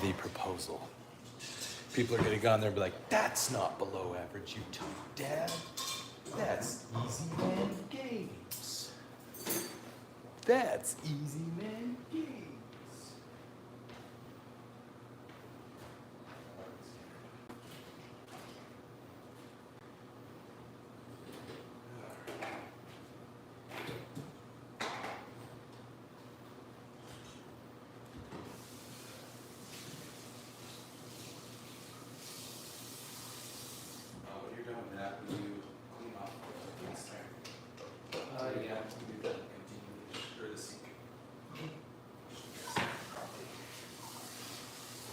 the proposal. People are gonna go on there and be like, that's not below average Utah, Dad. That's Easy Man Games. That's Easy Man Games.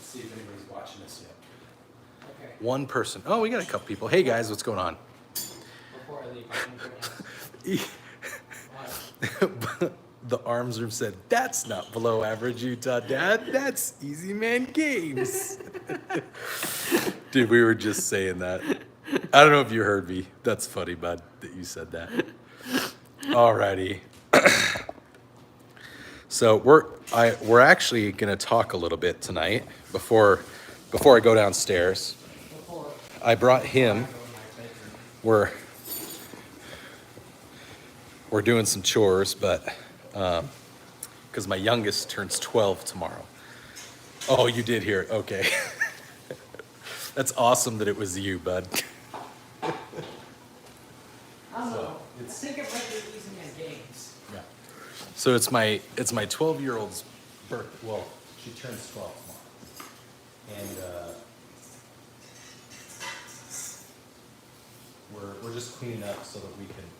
See if anybody's watching this yet. Okay. One person. Oh, we got a couple people. Hey guys, what's going on? Before I leave, The arms room said, that's not below average Utah, Dad. That's Easy Man Games. Dude, we were just saying that. I don't know if you heard me. That's funny, bud, that you said that. Alrighty. So we're actually gonna talk a little bit tonight before I go downstairs. I brought him. We're doing some chores, but because my youngest turns 12 tomorrow. Oh, you did hear it. Okay. That's awesome that it was you, bud. I don't know. I think it might be Easy Man Games. Yeah. So it's my 12-year-old's birthday. Well, she turns 12 tomorrow, and we're just cleaning up so that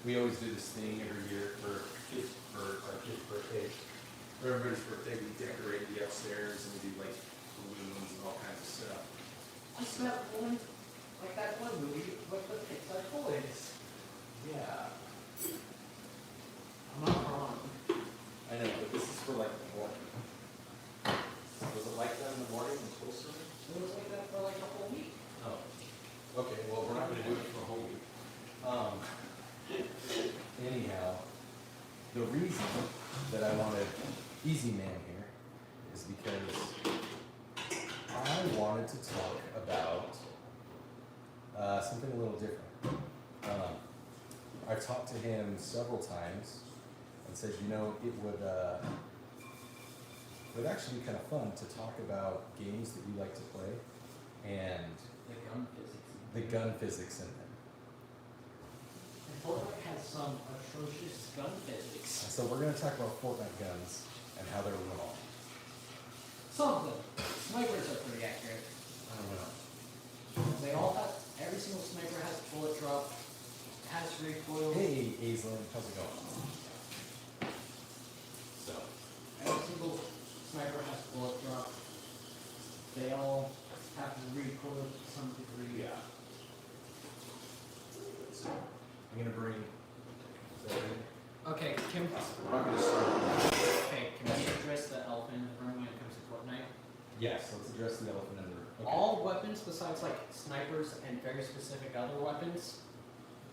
we always do this thing every year for our kids' birthday. For everybody's birthday, we decorate the upstairs and we do like balloons and all kinds of stuff. What's that one? Like that one movie with the Pixar toys. Yeah. I'm not wrong. I know, but this is for like the morning. Was it like that in the morning in Tulsa? It was like that for like a whole week. Oh. Okay, well, we're not gonna do it for a whole week. Anyhow, the reason that I wanted Easy Man here is because I wanted to talk about something a little different. I've talked to him several times and said, you know, it would actually be kind of fun to talk about games that you like to play and The gun physics. in them. And Fortnite has some atrocious gun physics. So we're going to talk about Fortnite guns and how they're wrong. Some of them. Snipers are pretty accurate. I don't know. They all have, every single sniper has bullet drop, has recoil. Hey, Aislinn, how's it going? So, Every single sniper has bullet drop. They all have recoil to some degree. yeah. So, I'm going to bring. Okay, can We're not going to start. okay, can we address the elephant in the room when it comes to Fortnite? Yes, let's address the elephant in the room. Okay. All weapons besides like snipers and very specific other weapons,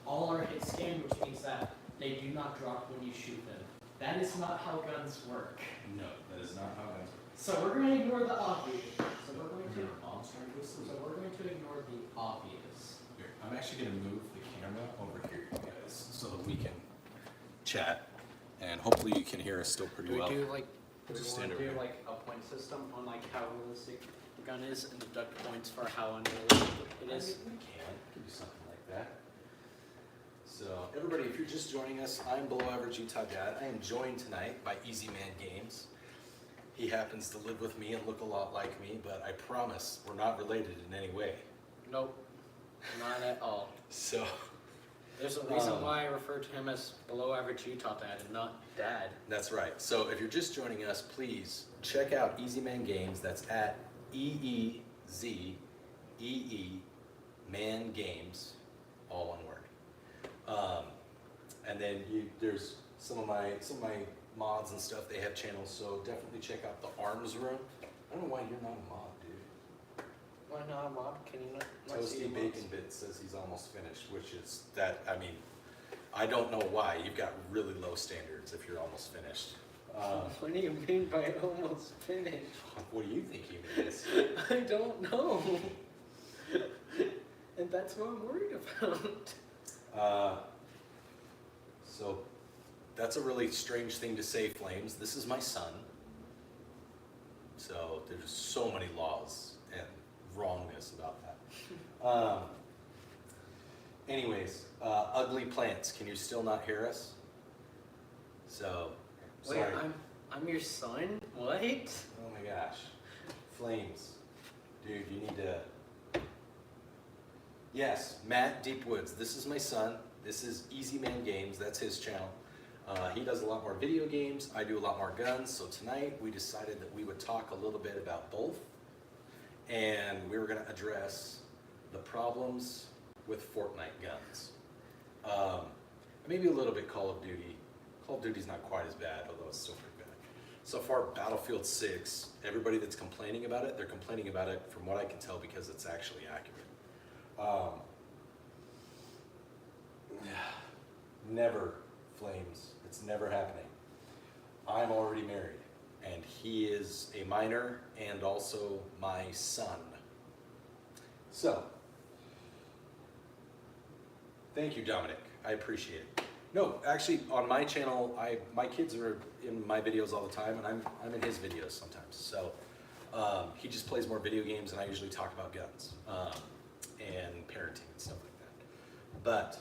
all are hit scan, which means that they do not drop when you shoot them. That is not how guns work. No, that is not how guns work. So we're going to ignore the obvious. So we're going to ignore the obvious. Here, I'm actually going to move the camera over here, you guys, so that we can chat, and hopefully you can hear us still pretty well. Do Just we stand want over to do here. like a point system on like how realistic the gun is and deduct points for how unrealistic it is? We can do something like that. So, everybody, if you're just joining us, I'm Below Average Utah Dad. I am joined tonight by Easy Man Games. He happens to live with me and look a lot like me, but I promise we're not related in any way. Nope, not at all. So, There's a reason why I refer to him as below average Utah Dad and not Dad. that's right. So, if you're just joining us, please check out Easy Man Games. That's at EEZEE Man Games, all one word. And then there's some of my mods and stuff. They have channels, so definitely check out the Arms Room. I don't know why you're not a mod, dude. Why not a mob? Can you not see Toasty the Bacon mobs? Bit says he's almost finished, which is that. I mean, I don't know why. You've got really low standards if you're almost finished. What do you mean by almost finished? What do you think he means? I don't know. And that's what I'm worried about. So that's a really strange thing to say, Flames. This is my son. So there's so many laws and wrongness about that. Anyways, ugly plants. Can you still not hear us? So, Wait, sorry. I'm your son? What? Oh my gosh. Flames. Dude, you need to... Yes, Matt Deepwoods. This is my son. This is Easy Man Games. That's his channel. He does a lot more video games. I do a lot more guns. So tonight we decided that we would talk a little bit about both. And we were going to address the problems with Fortnite guns. Maybe a little bit Call of Duty. Call of Duty's not quite as bad, although it's still pretty bad. So far, Battlefield 6, everybody that's complaining about it, they're complaining about it, from what I can tell, because it's actually accurate. Never, Flames. It's never happening. I'm already married, and he is a minor and also my son. So, thank you, Dominic. I appreciate it. No, actually, on my channel, my kids are in my videos all the time, and I'm in his videos sometimes. So, he just plays more video games, and I usually talk about guns and parenting and stuff like that. But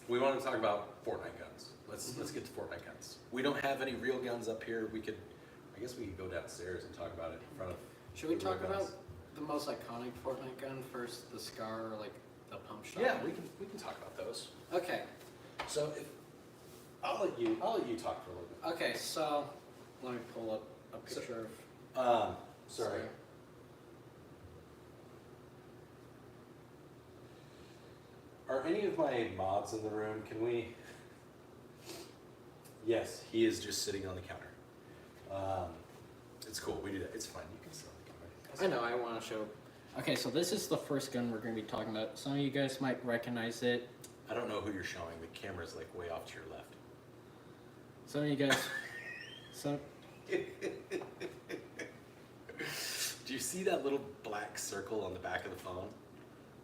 we want to talk about Fortnite guns. Let's get to Fortnite guns. We don't have any real guns up here. I guess we could go downstairs and talk about it in front of. Should we talk about the most iconic Fortnite gun first? The Scar, like the pump shot. Yeah, we can talk about those. Okay. So I'll let you talk for a little bit. Okay, so let me pull up a picture of. Sorry. Are any of my mods in the room? Can we? Yes, he is just sitting on the counter. It's cool. We do that. It's fine. You can sit on the counter. I know. I want to show. Okay, so this is the first gun we're going to be talking about. Some of you guys might recognize it. I don't know who you're showing. The camera's like way off to your left. Some of you guys. Do you see that little black circle on the back of the phone?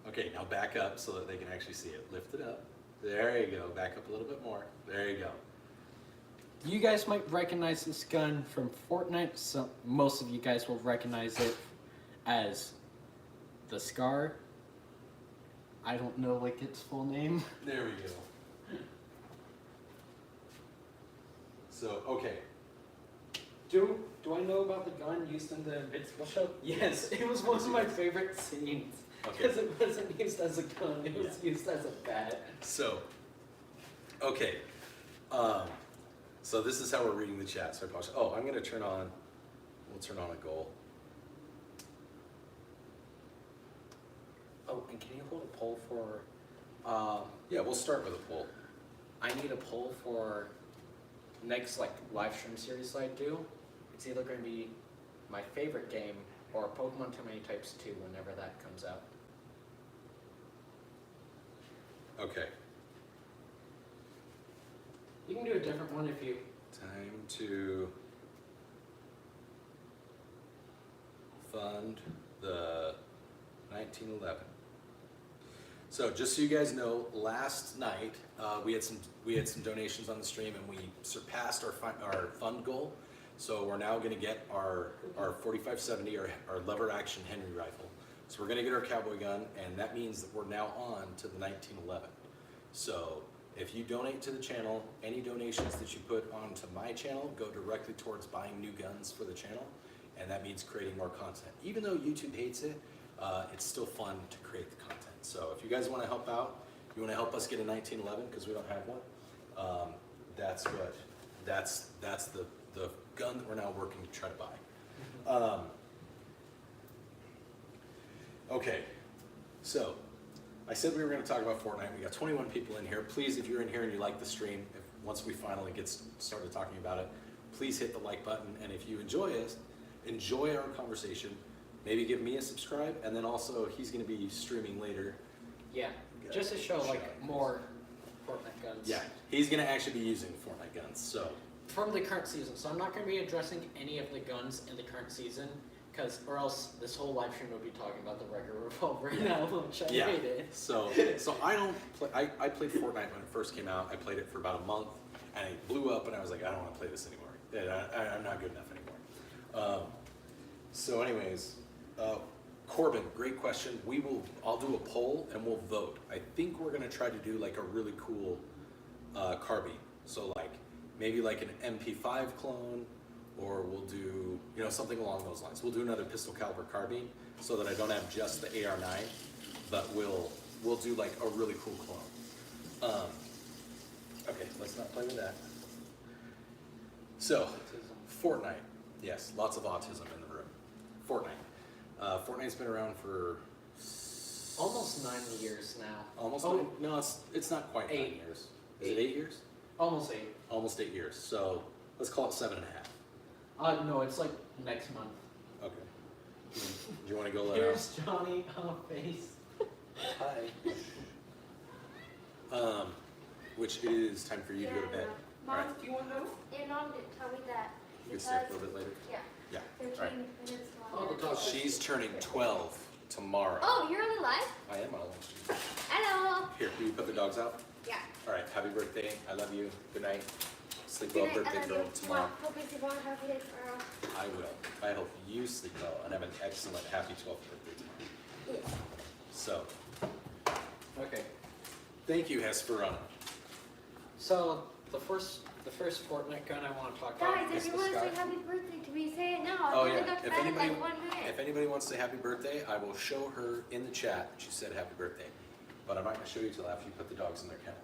Okay, now back up so that they can actually see it. Lift it up. There you go. Back up a little bit more. There you go. You guys might recognize this gun from Fortnite. Most of you guys will recognize it as the Scar. I don't know like its full name. There we go. So, okay. Do I know about the gun used in the Invincible show? Yes, it was one of my favorite scenes. Because it wasn't used as a gun, it was used as a bat. So, okay. So this is how we're reading the chat. So I pause. Oh, I'm gonna turn on. We'll turn on a goal. Oh, and can you hold a poll for? Yeah, we'll start with a poll. I need a poll for next live stream series I do. It's either going to be my favorite game or Pokemon Too Many Types 2 whenever that comes out. Okay. You can do a different one if you. Time to fund the 1911. So just so you guys know, last night we had some donations on the stream, and we surpassed our fund goal. So we're now going to get our 4570, our lever action Henry rifle. So we're going to get our cowboy gun, and that means that we're now on to the 1911. So if you donate to the channel, any donations that you put onto my channel go directly towards buying new guns for the channel, and that means creating more content. Even though YouTube hates it, it's still fun to create the content. So if you guys want to help out, you want to help us get a 1911 because we don't have one. That's the gun that we're now working to try to buy. Okay, so I said we were going to talk about Fortnite. We got 21 people in here. Please, if you're in here and you like the stream, once we finally get started talking about it, please hit the like button. And if you enjoy our conversation, maybe give me a subscribe. And then also, he's going to be streaming later. Yeah, just to show more Fortnite guns. Yeah, he's going to actually be using Fortnite guns. So from the current season. So I'm not going to be addressing any of the guns in the current season, or else this whole live stream will be talking about the record revolver now, which I hate it. So I don't play. I played Fortnite when it first came out. I played it for about a month, and it blew up, and I was like, I don't want to play this anymore. I'm not good enough anymore. So anyways, Corbin, great question. I'll do a poll and we'll vote. I think we're gonna try to do like a really cool carbine. So like maybe like an MP5 clone, or we'll do something along those lines. We'll do another pistol caliber carbine so that I don't have just the AR9, but we'll do like a really cool clone. Okay, let's not play with that. So, Fortnite. Yes, lots of autism in the room. Fortnite. Fortnite's been around for almost 9 years now. Almost? Oh, 9? No, it's not quite 9 years. Is it 8 years? Almost 8. Almost 8 years. So let's call it 7.5. No, it's like next month. Okay. Do you want to go? Here's Johnny on face. Hi. Which it is time for you to go to bed. Mom, All right. do you want to know? And Mom did tell me that. You can stay up a little bit later. Yeah. Yeah. 13 All right. minutes Oh, the longer. dog. She's turning 12 tomorrow. Oh, you're on the live? I am on lunch. Hello. Here, will you put the dogs out? Yeah. All right. Happy birthday. I love you. Good night. Sleep Good well, night, I birthday love girl, you. tomorrow. Hope you sleep well. Happy day tomorrow. I will. I hope you sleep well and have an excellent happy 12th birthday tomorrow. Yes. So, Okay. thank you, Hesperona. So the first Fortnite gun I want to talk about Guys, is if the you want to Scar. say happy birthday to me, say it now. Oh, I'll yeah. only go to If bed in anybody- like 1 minute. If anybody wants to say happy birthday, I will show her in the chat. She said happy birthday. But I'm not going to show you till after you put the dogs in their kennel.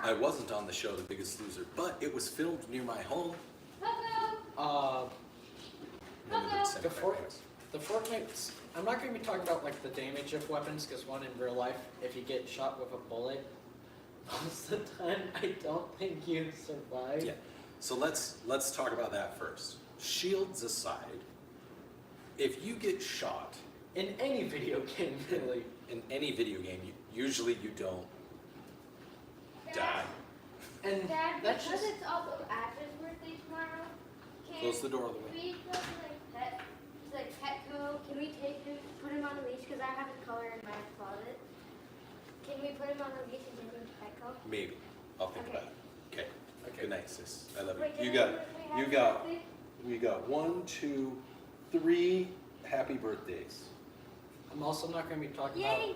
I wasn't on the show The Biggest Loser, but it was filmed near my home. Hello. And we did send it back to us. The Fortnite. I'm not going to be talking about like the damage of weapons, because one, in real life, if you get shot with a bullet, most of the time I don't think you survive. Yeah. So let's talk about that first. Shields aside, if you get shot In any video game, really. in any video game, usually you don't die. And Dad, that's because just it's also Ash's birthday tomorrow, can Close the door all the way. we go to like Petco? Can we take him, put him on a leash? Because I have his color in my closet. Can we put him on a leash and take him to Petco? Maybe. I'll think Okay. about it. Okay. Okay. Good night, sis. I love Wait, you. You can got we say you happy got birthday? we got 1, 2, 3 happy birthdays. I'm also not going to be talking Yay! about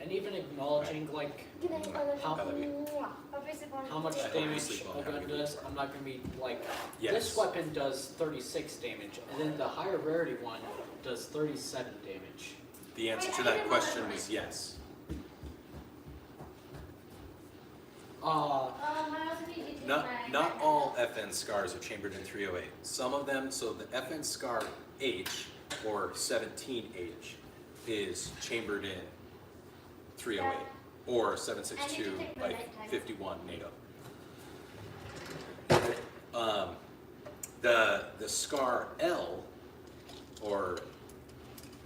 and even acknowledging like Good night, brother. How- I love you. Hope you sleep well. how much I hope you damage sleep well. a Have a gun good does. night. I'm not going to be like Yes. this weapon does 36 damage, and then the higher rarity one does 37 damage. The answer Wait, to I that didn't question know. is yes. I also need to take Not my all FN scars are chambered in 308. Some of them, so the FN scar H or 17H is chambered in 308 or 762 by 51 NATO. The scar L or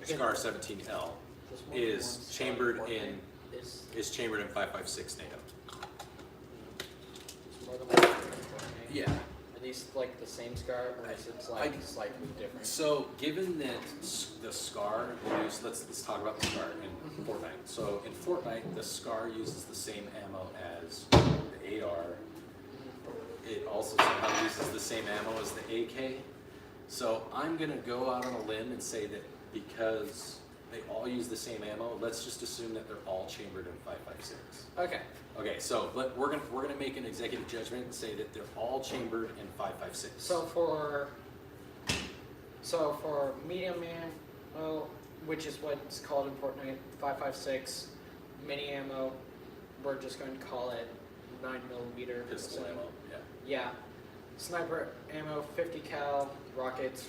scar 17L There's more than one is scar chambered Fortnite. in Is 556 NATO. more than one scar Fortnite. Yeah. Are these like the same scar, or is it like slightly different? So, given that the SCAR used, let's talk about the SCAR in Fortnite. So, in Fortnite, the SCAR uses the same ammo as the AR. It also somehow uses the same ammo as the AK. So, I'm gonna go out on a limb and say that because they all use the same ammo, let's just assume that they're all chambered in 556. Okay. Okay, so we're gonna make an executive judgment and say that they're all chambered in 556. So for medium ammo, which is what's called in Fortnite, 556 mini ammo, we're just going to call it 9mm pistol ammo, yeah. Yeah. Sniper ammo, 50 cal, rockets,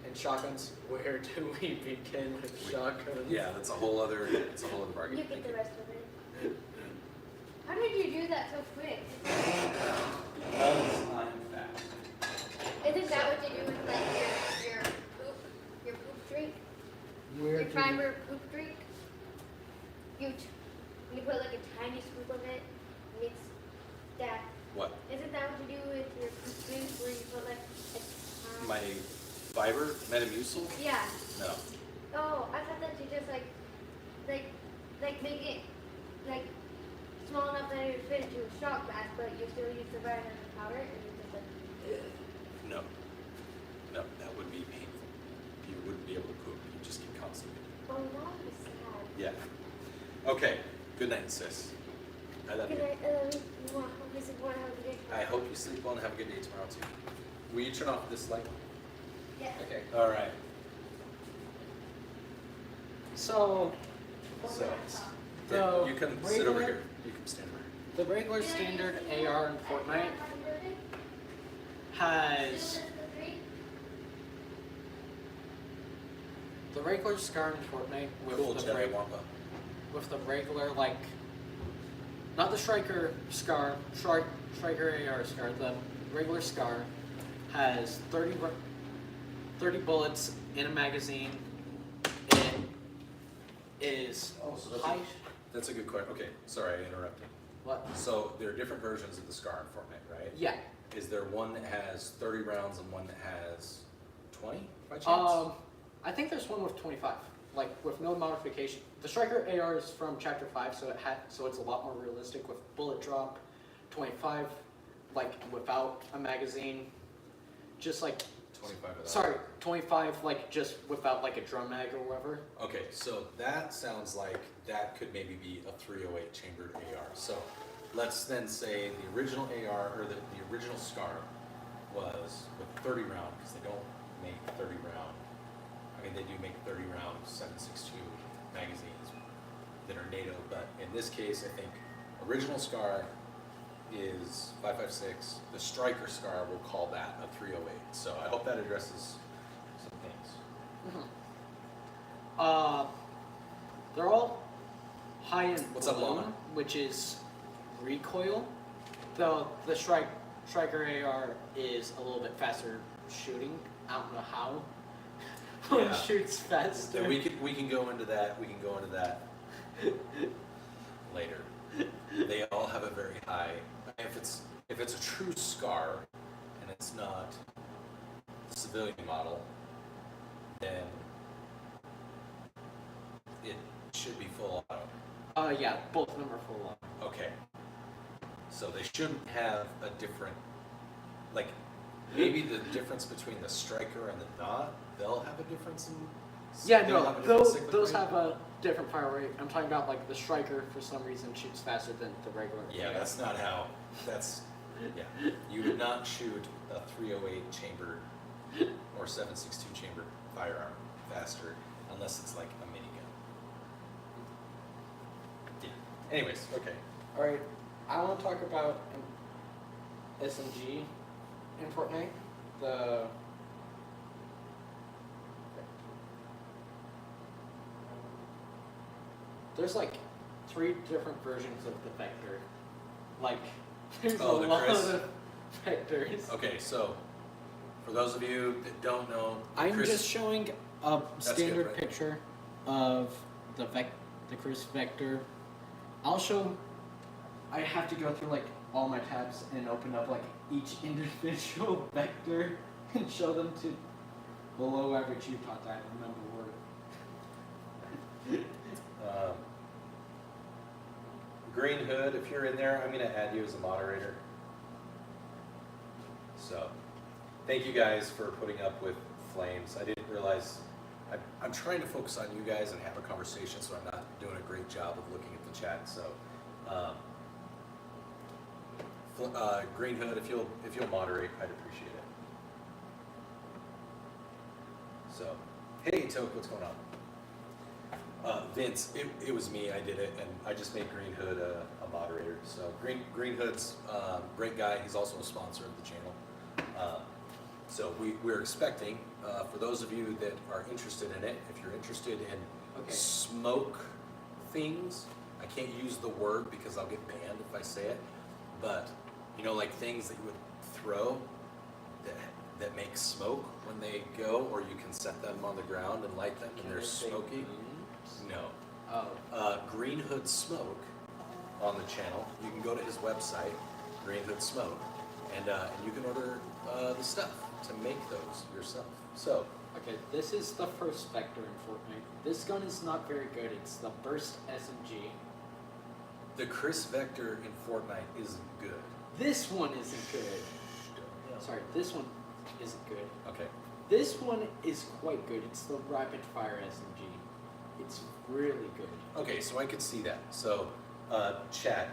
and shotguns. Where do we begin with shotguns? Yeah, that's a whole other bargain. You get the rest of it. How did you do that so quick? Because I'm fast. Isn't that what you do with like your poop drink? Where Your do primer poop drink? You put like a tiny spoon fiber, Metamucil? Yeah. No. Oh, I thought that you just like make it like small enough that it would fit into a shock mask, but you still use the brand and the powder, and you just like. No. No, that would be painful. You wouldn't be able to poop. You'd just get constipated. Oh, that was sad. Yeah. Okay. Good night, sis. I love you. Good night. Hope you sleep well and have a good day. I hope you sleep well and have a good day tomorrow too. Will you turn off this light? Yeah. Okay. All right. So, So, The you can sit over regular- here. You can stand over here. the regular standard AR in Fortnite has the regular scar in Fortnite with Cool, the Jedi Wampa. with the regular like not the striker scar, striker AR scar. The regular scar has 30 bullets in a magazine. It is height. That's a good question. Okay, sorry, I interrupted. What? So there are different versions of the scar in Fortnite, right? Yeah. Is there one that has 30 rounds and one that has 20 by chance? I think there's one with 25, like with no modification. The striker AR is from Chapter 5, so it's a lot more realistic with bullet drop, 25, like without a magazine, just like 25 of that. sorry, 25 like just without like a drum mag or whatever. Okay, so that sounds like that could maybe be a 308 chambered AR. So let's then say the original AR, or the original SCAR was with 30 round, because they don't make 30 round. I mean, they do make 30 round 7.62 magazines that are NATO, but in this case, I think original SCAR is 5.56. The striker SCAR, we'll call that a 308. So I hope that addresses some things. They're all high in What's up, balloon, Lana? which is recoil. Though the striker AR is a little bit faster shooting. I don't know how. It Yeah. shoots faster. Yeah, we can go into that. We can go into that later. They all have a very high. If it's a true SCAR and it's not a civilian model, then it should be full auto. Yeah, both of them are full on. Okay. So they shouldn't have a different, like, maybe the difference between the striker and the not, they'll have a difference in. Yeah, they'll no, have a different those cyclic those rate? have a different fire rate. I'm talking about like the striker for some reason shoots faster than the regular. Yeah, that's not how. That's yeah. You would not shoot a 308 chambered or 7.62 chambered firearm faster unless it's like a minigun. Yeah. Anyways, okay. All right, I want to talk about an SMG in Fortnite. There's like 3 different versions of the vector. Like, there's Oh, a the lot Chris? of vectors. Okay, so for those of you that don't know, I'm Chris, just showing a standard good, right? picture of the Chris vector. I'll show. I have to go through like all my tabs and open up like each individual vector and show them to below average Utah. I don't remember word. Green Hood, if you're in there, I'm going to add you as a moderator. So, thank you guys for putting up with flames. I didn't realize, I'm trying to focus on you guys and have a conversation, so I'm not doing a great job of looking at the chat. So, Green Hood, if you'll moderate, I'd appreciate it. So, hey Toke, what's going on? Vince, it was me. I did it, and I just made Green Hood a moderator. So Green Hood's great guy. He's also a sponsor of the channel. So we're expecting, for those of you that are interested in it, if you're interested in smoke things, I can't use the word because I'll get banned if I say it, but you know, like things that you would throw that make smoke when they go, or you can set them on the ground and light them and they're smoky. No. Oh. Green Hood Smoke on the channel. You can go to his website, Green Hood Smoke, and you can order the stuff to make those yourself. So Okay, this is the first vector in Fortnite. This gun is not very good. It's the Burst SMG. The Chris Vector in Fortnite isn't good. This one isn't good. Sorry, this one isn't good. Okay. This one is quite good. It's the Rapid Fire SMG. It's really good. Okay, so I could see that. So, chat,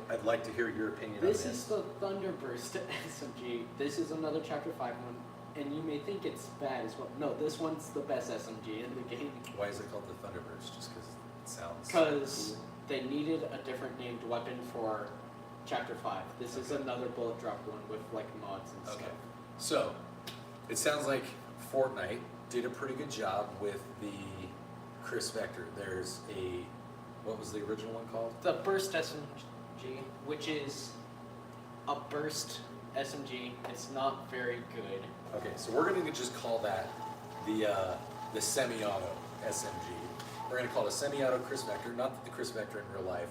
I'd like to hear your opinion This on is this. the Thunderburst SMG. This is another Chapter 5 one. And you may think it's bad as well. No, this one's the best SMG in the game. Why is it called the Thunderburst? Just because it sounds Because they needed a different named weapon for Chapter 5. This is another bullet drop one with like mods and Okay. stuff. So, it sounds like Fortnite did a pretty good job with the Chris Vector. There's a, what was the original one called? The Burst SMG, which is a burst SMG. It's not very good. Okay, so we're going to just call that the semi-auto SMG. We're going to call it a semi-auto Chris Vector. Not that the Chris Vector in real life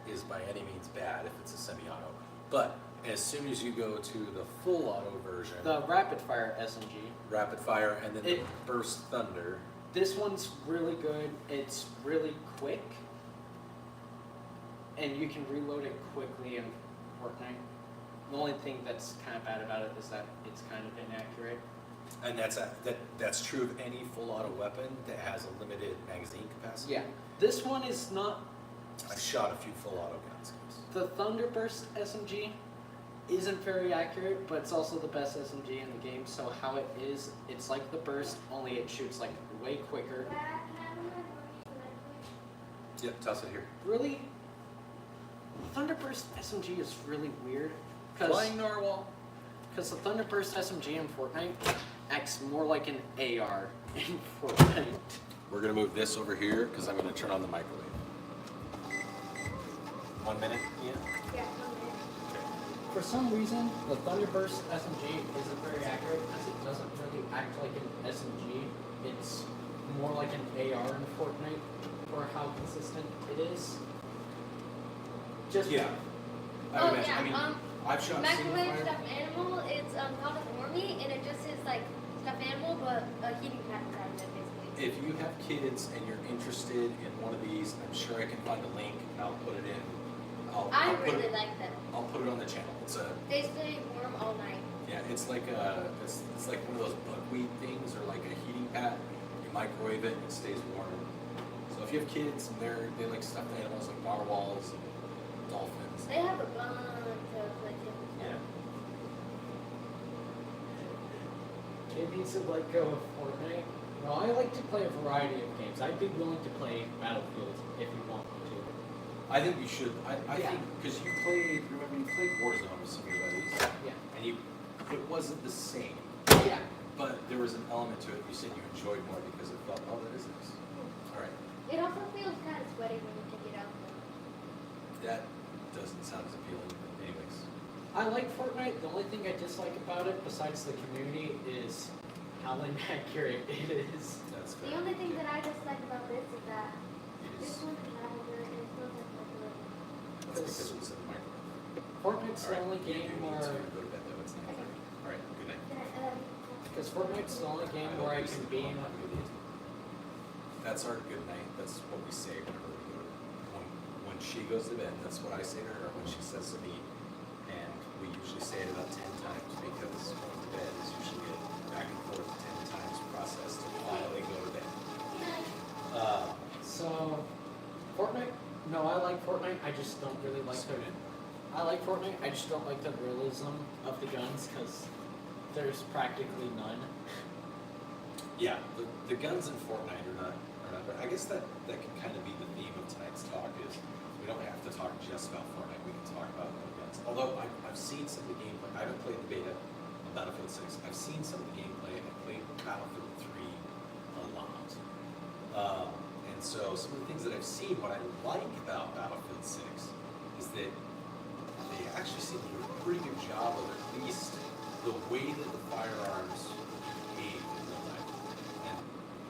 is by any means bad if it's a semi-auto. But as soon as you go to the full auto version, The Rapid Fire SMG. rapid fire, and then the It- burst thunder. This one's really good. It's really quick. And you can reload it quickly in Fortnite. The only thing that's kind of bad about it is that it's kind of inaccurate. And that's true of any full auto weapon that has a limited magazine capacity. Yeah. This one is not. I've shot a few full auto guns. The Thunderburst SMG isn't very accurate, but it's also the best SMG in the game. So how it is, it's like the Burst, only it shoots like way quicker. Yep, toss it here. Really, Thunderburst SMG is really weird. Flying Narwhal. Because the Thunderburst SMG in Fortnite acts more like an AR in Fortnite. We're gonna move this over here because I'm gonna turn on the microwave. 1 minute, yeah. Yeah. For some reason, the Thunderburst SMG isn't very accurate as it doesn't really act like an SMG. It's more like an AR in Fortnite for how consistent it is. Just Yeah. I would imagine. I mean, I've shot single Microwave fire. stuffed animal. It's called an Armory, and it just is like stuffed animal, but a heating pad inside of it, basically. If you have kids and you're interested in one of these, I'm sure I can find a link and I'll put it in. I I'll put really it, like them. I'll put it on the channel. It's a They stay warm all night. yeah. It's like it's like one of those buckwheat things or like a heating pad. You microwave it and it stays warm. So if you have kids and they like stuffed animals like narwhals and dolphins. They have a bunch of like different stuff. Yeah. Kid needs to let go of Fortnite. No, I like to play a variety of games. I'd be willing to play Battlefield if you want me to. I think you should. I Yeah. think because you played. Remember you played Warzone with some of your buddies, Yeah. and it wasn't the same, Yeah. but there was an element to it you said you enjoyed more because it felt, oh, that is nice. All right, It also feels kind of sweaty when you take it out. that doesn't sound as appealing. But anyways, I like Fortnite. The only thing I dislike about it, besides the community, is how inaccurate it is. that's fair. The only thing that I dislike about this is that It this is. one is lavender and it smells like chocolate. That's because it was in the microwave. Fortnite's All the right, only you game do need where. to go to bed though. It's night. All right, good night. Because Fortnite's the only game where I can be in. That's our good night. That's what we say whenever we go. When she goes to bed, that's what I say to her. When she says to me, and we usually say it about 10 times because going to bed is usually a back and forth 10 times process to finally go to bed. So, Fortnite? No, I like Fortnite. I just don't really like the. I like Fortnite. I just don't like the realism of the guns because there's practically none. Yeah, the guns in Fortnite are not. But I guess that can kind of be the theme of tonight's talk is we don't have to talk just about Fortnite. We can talk about other guns. Although I've seen some of the gameplay. I haven't played the beta of Battlefield 6. I've seen some of the gameplay. I played Battlefield 3 a lot. And so some of the things that I've seen, what I like about Battlefield 6 is that they actually seem to do a pretty good job of at least the way that the firearms behave in real life. And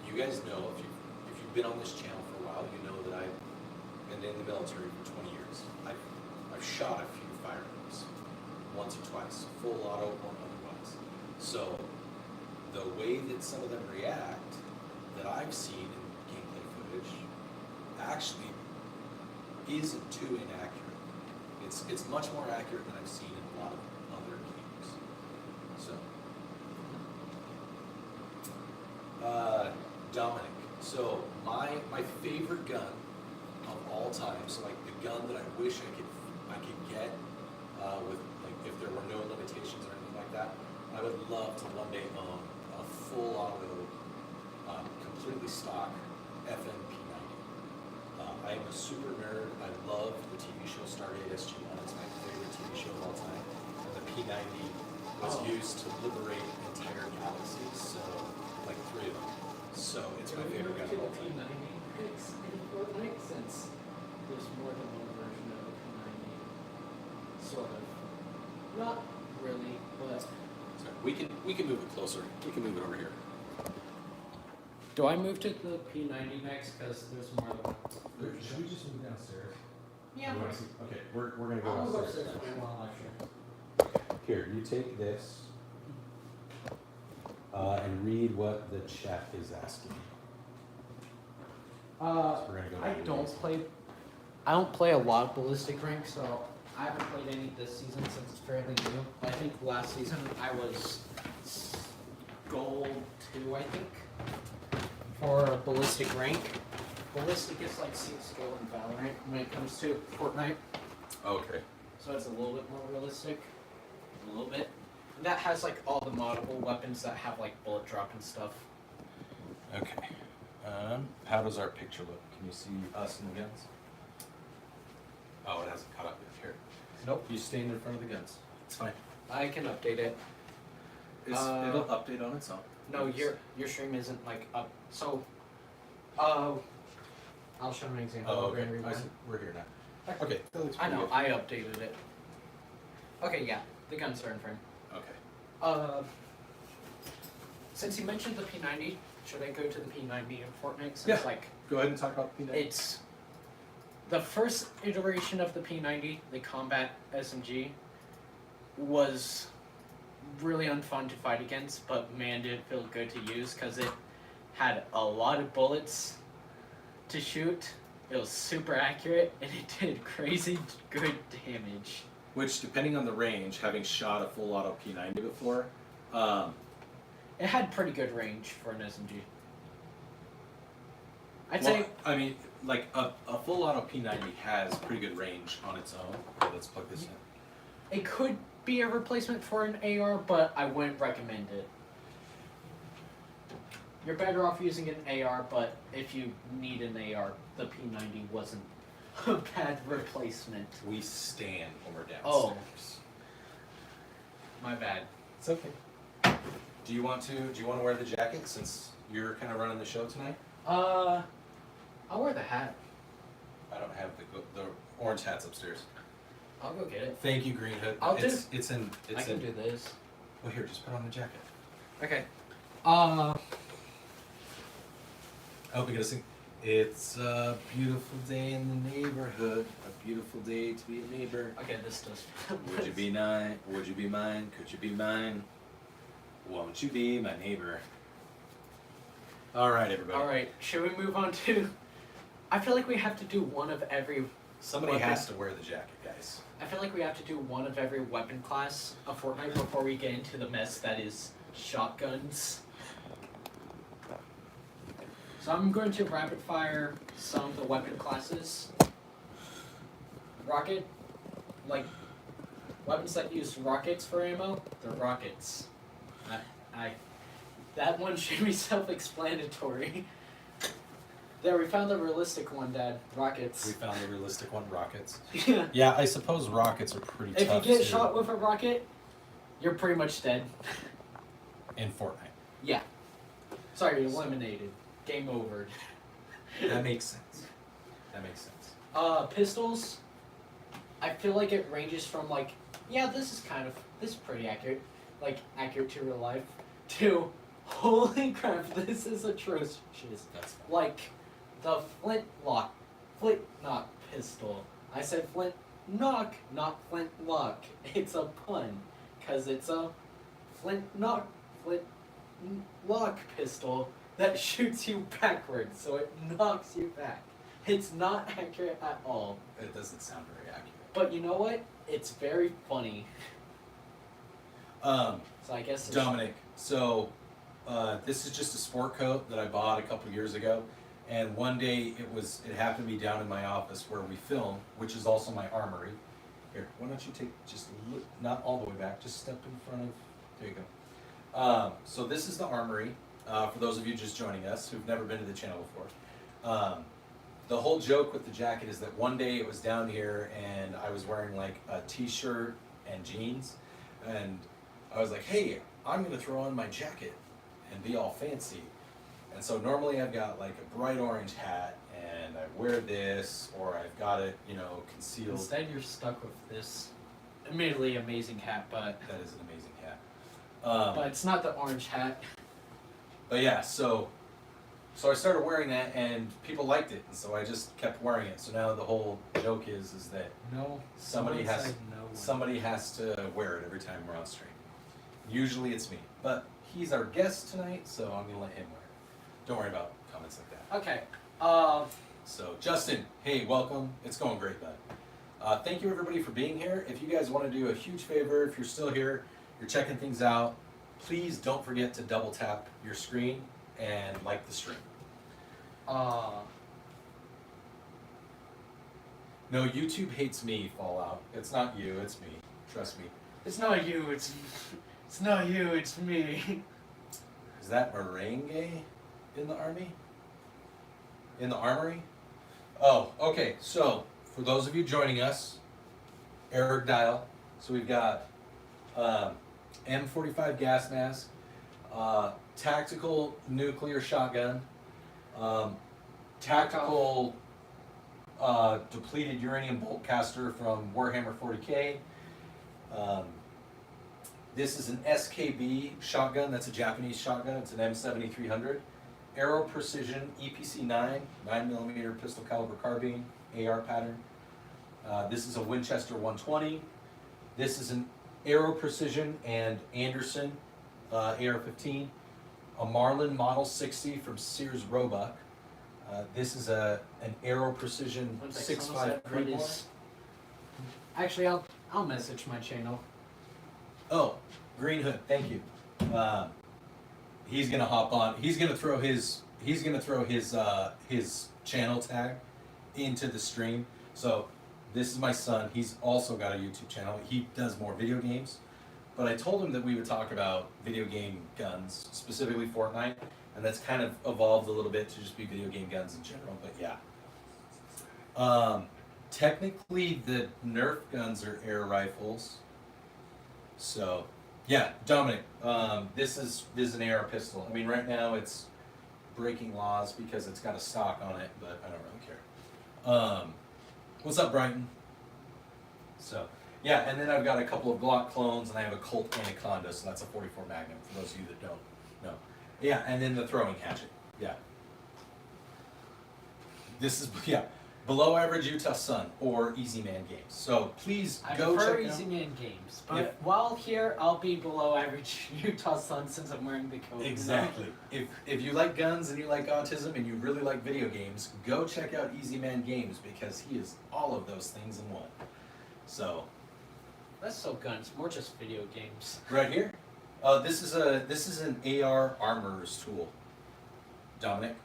you guys know, if you've been on this channel for a while, you know that I've been in the military for 20 years. I've shot a few firearms, once or twice, full auto or otherwise. So the way that some of them react that I've seen in gameplay footage actually isn't too inaccurate. It's much more accurate than I've seen in a lot of other games. So, Dominic. So my favorite gun of all time. So like the gun that I wish I could get with like if there were no limitations or anything like that. I would love to one day own a full auto, completely stock FMP90. I am a super nerd. I love the TV show Stargate SG-1. It's my favorite TV show of all time. And the P90 was used to liberate entire galaxies, so like 3 of them. So it's my favorite gun of all time. Fortnite since there's more than one version of the P90. Sort of. Not really, but Sorry, we can move it closer. We can move it over here. do I move to the P90 next? Because there's more than one. Should we just move downstairs? Yeah. You wanna see- Okay, we're gonna go I'll go downstairs. upstairs for a while, actually. Here, you take this and read what the chat is asking. So we're gonna go I to don't these. play. I don't play a lot of ballistic rank, so I haven't played any this season since it's fairly new. I think last season I was gold 2, I think, for ballistic rank. Ballistic is like C skill in Valorant when it comes to Fortnite, Okay. so it's a little bit more realistic. A little bit. And that has like all the moddable weapons that have like bullet drop and stuff. Okay. How does our picture look? Can you see us and the guns? Oh, it hasn't caught up yet. Here. Nope. You stand in front of the guns. It's fine. I can update it. It'll update on its own. No, your stream isn't like up. So, I'll show an example. Oh, of okay. Grand I see. Reborn. We're here now. Okay. That looks I pretty know. good. I updated it. Okay, yeah, the guns are in frame. Okay. Since you mentioned the P90, should I go to the P90 in Fortnite? Since Yeah. like Go ahead and talk about P90. it's the first iteration of the P90, the combat SMG, was really unfun to fight against, but man, did it feel good to use because it had a lot of bullets to shoot. It was super accurate and it did crazy good damage. Which, depending on the range, having shot a full auto P90 before, It had pretty good range for an SMG. I'd well, say I mean, like a full auto P90 has pretty good range on its own. Okay, let's plug this in. it could be a replacement for an AR, but I wouldn't recommend it. You're better off using an AR, but if you need an AR, the P90 wasn't a bad replacement. We stand when we're downstairs. Oh. My bad. It's okay. Do you want to wear the jacket since you're kind of running the show tonight? I'll wear the hat. I don't have the orange hats upstairs. I'll go get it. Thank you, Green Hood. I'll it's in. I can do this. Well, here, just put on the jacket. Okay. I hope you're gonna sing. It's a beautiful day in the neighborhood. A beautiful day to be a neighbor. Okay, this does. Would you be mine? Would you be mine? Could you be mine? Won't you be my neighbor? All right, everybody. All right. Should we move on to? I feel like we have to do one of every. Somebody weapon. has to wear the jacket, guys. I feel like we have to do one of every weapon class of Fortnite before we get into the mess that is shotguns. So I'm going to rapid fire some of the weapon classes. Rocket, like weapons that use rockets for ammo, they're rockets. That one should be self-explanatory. There, we found the realistic one, Dad. Rockets. We found the realistic one, rockets. Yeah. Yeah, I suppose rockets are pretty If tough you get to- shot with a rocket, you're pretty much dead. in Fortnite. Yeah. Sorry, eliminated. Game over. That makes sense. That makes sense. Pistols. I feel like it ranges from like, yeah, this is pretty accurate, like accurate to real life, to holy crap, this is atrocious. That's fine. Like the flintlock pistol. I said flint knock, not flintlock. It's a pun, cause it's a flint knock, flint lock pistol that shoots you backwards, so it knocks you back. It's not accurate at all. It doesn't sound very accurate. But you know what? It's very funny. So I guess it's Dominic, so this is just a sport coat that I bought a couple years ago, and one day it happened to be down in my office where we film, which is also my armory. Here, why don't you take just a little, not all the way back, just step in front of. There you go. So this is the armory. For those of you just joining us who've never been to the channel before. The whole joke with the jacket is that one day it was down here and I was wearing like a t-shirt and jeans, and I was like, hey, I'm gonna throw on my jacket and be all fancy. And so normally I've got like a bright orange hat and I wear this, or I've got it, concealed. Instead, you're stuck with this admittedly amazing hat, but That is an amazing hat. but it's not the orange hat. But yeah, so I started wearing that and people liked it, and so I just kept wearing it. So now the whole joke is that No, somebody someone has said no one. somebody has to wear it every time we're on stream. Usually it's me, but he's our guest tonight, so I'm gonna let him wear it. Don't worry about comments like that. Okay. So Justin, hey, welcome. It's going great, bud. Thank you everybody for being here. If you guys want to do a huge favor, if you're still here, you're checking things out, please don't forget to double tap your screen and like the stream. No, YouTube hates me, Fallout. It's not you, it's me. Trust me. It's not you. It's not you. It's me. Is that merengue in the army? In the armory? Oh, okay. So, for those of you joining us, Eric Dial. So we've got M45 gas mask, tactical nuclear shotgun, tactical depleted uranium bolt caster from Warhammer 40K. This is an SKB shotgun. That's a Japanese shotgun. It's an M7300. Aero Precision EPC 9, 9mm pistol caliber carbine, AR pattern. This is a Winchester 120. This is an Aero Precision and Anderson AR-15. A Marlin Model 60 from Sears Roebuck. This is an Aero Precision 6.5 Creedmoor. Actually, I'll message my channel. Oh, Green Hood, thank you. He's gonna hop on. He's gonna throw his channel tag into the stream. So this is my son. He's also got a YouTube channel. He does more video games. But I told him that we would talk about video game guns, specifically Fortnite, and that's kind of evolved a little bit to just be video game guns in general. But yeah. Technically, the Nerf guns are air rifles. So, yeah, Dominic, this is an AR pistol. I mean, right now it's breaking laws because it's got a stock on it, but I don't really care. What's up, Brighton? So, yeah, and then I've got a couple of Glock clones, and I have a Colt Anaconda, so that's a 44 Magnum, for those of you that don't know. Yeah, and then the throwing hatchet, yeah. This is, yeah, Below Average Utah Sun, or Easy Man Games. So please I go prefer check it out. Easy Man Games, but If- while here, I'll be below average Utah Sun since I'm wearing the coat. Exactly. If you like guns and you like autism and you really like video games, go check out Easy Man Games because he is all of those things in one. So That's so guns, more just video games. right here, this is an AR armorer's tool, Dominic.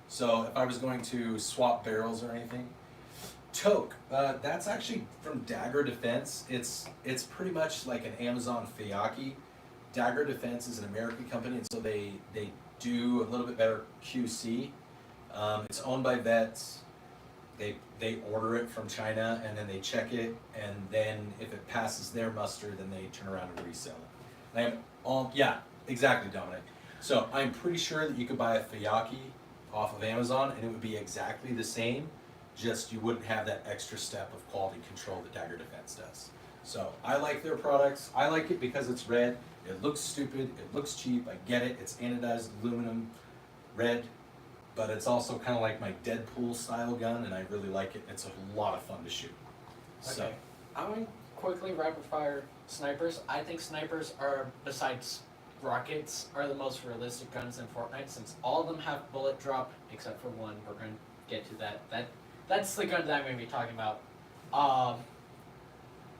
So if I was going to swap barrels or anything, Toke, that's actually from Dagger Defense. It's pretty much like an Amazon Fayaki. Dagger Defense is an American company, and so they do a little bit better QC. It's owned by vets. They order it from China, and then they check it, and then if it passes their muster, then they turn around and resell it. And yeah, exactly, Dominic. So I'm pretty sure that you could buy a Fayaki off of Amazon, and it would be exactly the same, just you wouldn't have that extra step of quality control that Dagger Defense does. So I like their products. I like it because it's red. It looks stupid. It looks cheap. I get it. It's anodized aluminum red, but it's also kind of like my Deadpool style gun, and I really like it. It's a lot of fun to shoot. So Okay. I'm going to quickly rapid fire snipers. I think snipers are, besides rockets are the most realistic guns in Fortnite since all of them have bullet drop except for one. We're going to get to that. That's the gun that I'm going to be talking about.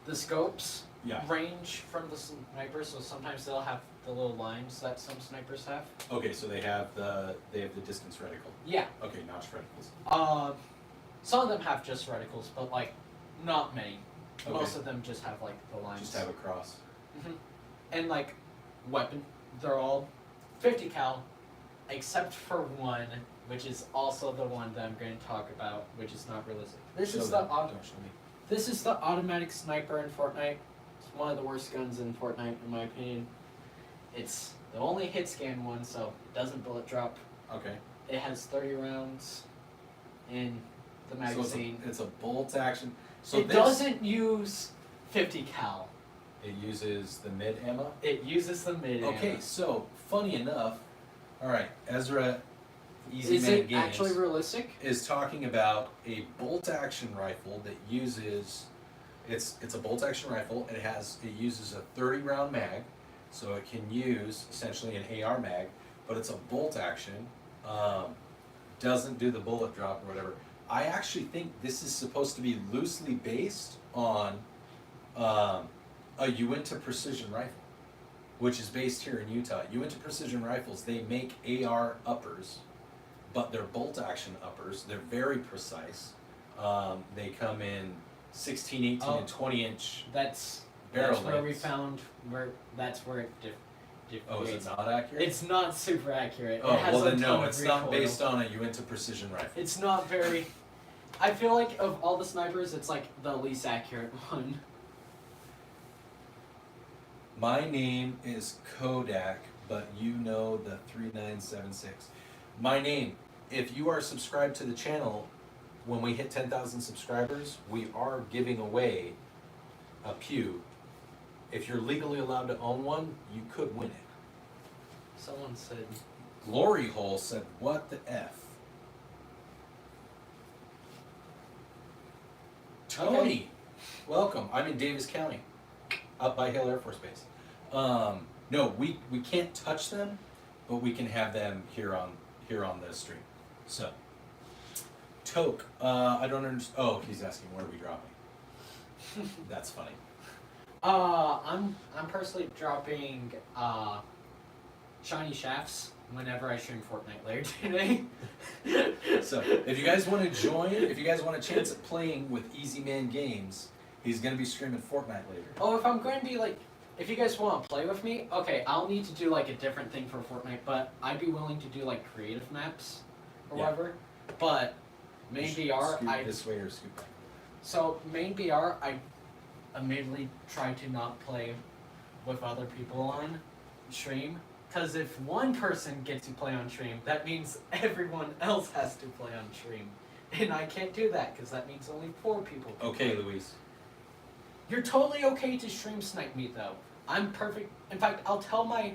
The scopes Yeah. range from the snipers, so sometimes they'll have the little lines that some snipers have. Okay, so they have the distance reticle. Yeah. Okay, notch reticles. Some of them have just reticles, but like not many. Okay. Most of them just have like the lines. Just have a cross. And like weapon, they're all 50 cal, except for one, which is also the one that I'm going to talk about, which is not realistic. This Show is them. the Don't show me. This is the automatic sniper in Fortnite. It's one of the worst guns in Fortnite, in my opinion. It's the only hit scan one, so it doesn't bullet drop. Okay. It has 30 rounds in the magazine. So it's a bolt action. So it this, doesn't use 50 cal. It uses the mid ammo. It uses the mid Okay, ammo. so funny enough, all right, Ezra, Easy Is Man it Games actually realistic? is talking about a bolt action rifle that uses. It's a bolt action rifle. It uses a 30 round mag, so it can use essentially an AR mag, but it's a bolt action. Doesn't do the bullet drop or whatever. I actually think this is supposed to be loosely based on a Uinta precision rifle, which is based here in Utah. Uinta Precision Rifles, they make AR uppers, but they're bolt action uppers. They're very precise. They come in 16, 18, and 20 inch That's barrel where we lengths. found that's where it Oh, is it differentiates. not accurate? It's not super accurate. Oh, it has well a then ton no, of it's not recoil. based on a Uinta Precision Rifle. It's not very. I feel like of all the snipers, it's like the least accurate one. My name is Kodak, but you know the 3976. My name, if you are subscribed to the channel, when we hit 10,000 subscribers, we are giving away a pew. If you're legally allowed to own one, you could win it. Someone said. Glory Hole said, what the F? Tony, Okay. welcome. I'm in Davis County, up by Hill Air Force Base. No, we can't touch them, but we can have them here on the stream. So, Toke, I don't understand. Oh, he's asking where are we dropping. That's funny. I'm personally dropping shiny shafts whenever I stream Fortnite later today. So, if you guys want to join, if you guys want a chance at playing with Easy Man Games, he's gonna be streaming Fortnite later. Oh, if I'm going to be like, if you guys want to play with me, okay, I'll need to do like a different thing for Fortnite, but I'd be willing to do like creative maps or Yeah. whatever. But main BR, Scoot this way or scoot back. so main BR, I immediately try to not play with other people on stream. Because if one person gets to play on stream, that means everyone else has to play on stream. And I can't do that because that means only 4 people can Okay, play. Luis. You're totally okay to stream snipe me though. I'm perfect. In fact, I'll tell my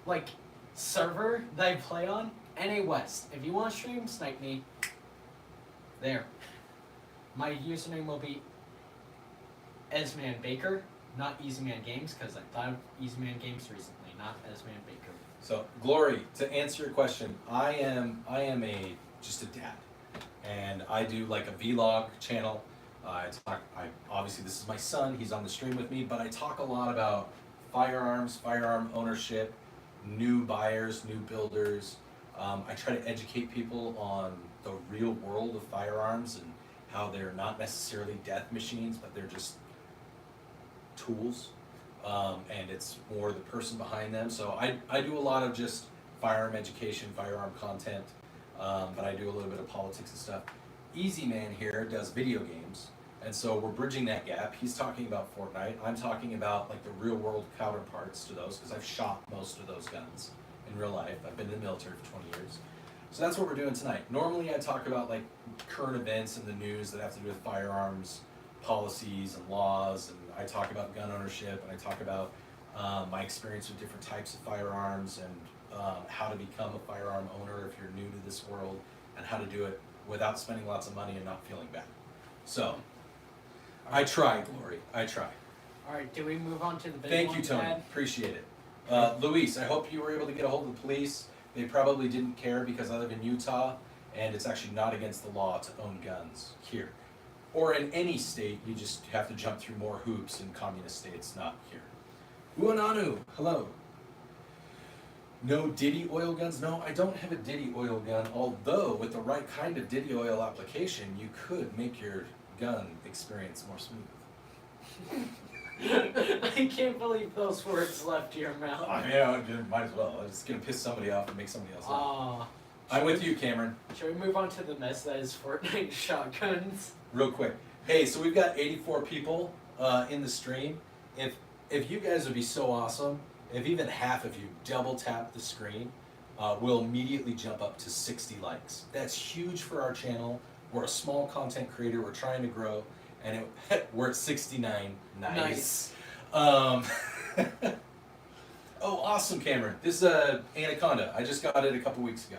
like server that I play on, NA West. If you want to stream snipe me, there. My username will be Esman Baker, not Easyman Games, because I thought of Easyman Games recently, not Esman Baker. So, Glory, to answer your question, I am just a dad, and I do like a vlog channel. I obviously this is my son. He's on the stream with me, but I talk a lot about firearms, firearm ownership, new buyers, new builders. I try to educate people on the real world of firearms and how they're not necessarily death machines, but they're just tools. And it's more the person behind them. So I do a lot of just firearm education, firearm content, but I do a little bit of politics and stuff. Easy Man here does video games, and so we're bridging that gap. He's talking about Fortnite. I'm talking about like the real world counterparts to those because I've shot most of those guns in real life. I've been in the military for 20 years. So that's what we're doing tonight. Normally I talk about like current events in the news that have to do with firearms, policies and laws, and I talk about gun ownership, and I talk about my experience with different types of firearms and how to become a firearm owner if you're new to this world, and how to do it without spending lots of money and not feeling bad. So, I try, Glory. I try. Alright, do we move on to the big Thank one, you, Tony. Dad? Appreciate it. Luis, I hope you were able to get a hold of the police. They probably didn't care because I live in Utah, and it's actually not against the law to own guns here. Or in any state, you just have to jump through more hoops in communist states, not here. Uananu, hello. No Diddy oil guns? No, I don't have a Diddy oil gun, although with the right kind of Diddy oil application, you could make your gun experience more smooth. I can't believe those words left your mouth. Yeah, might as well. I'm just gonna piss somebody off and make somebody else laugh. I'm with you, Cameron. Should we move on to the mess that is Fortnite shotguns? Real quick. Hey, so we've got 84 people in the stream. If you guys would be so awesome, if even half of you double tap the screen, we'll immediately jump up to 60 likes. That's huge for our channel. We're a small content creator. We're trying to grow, and we're at 69. Nice. Oh, awesome, Cameron. This is Anaconda. I just got it a couple weeks ago.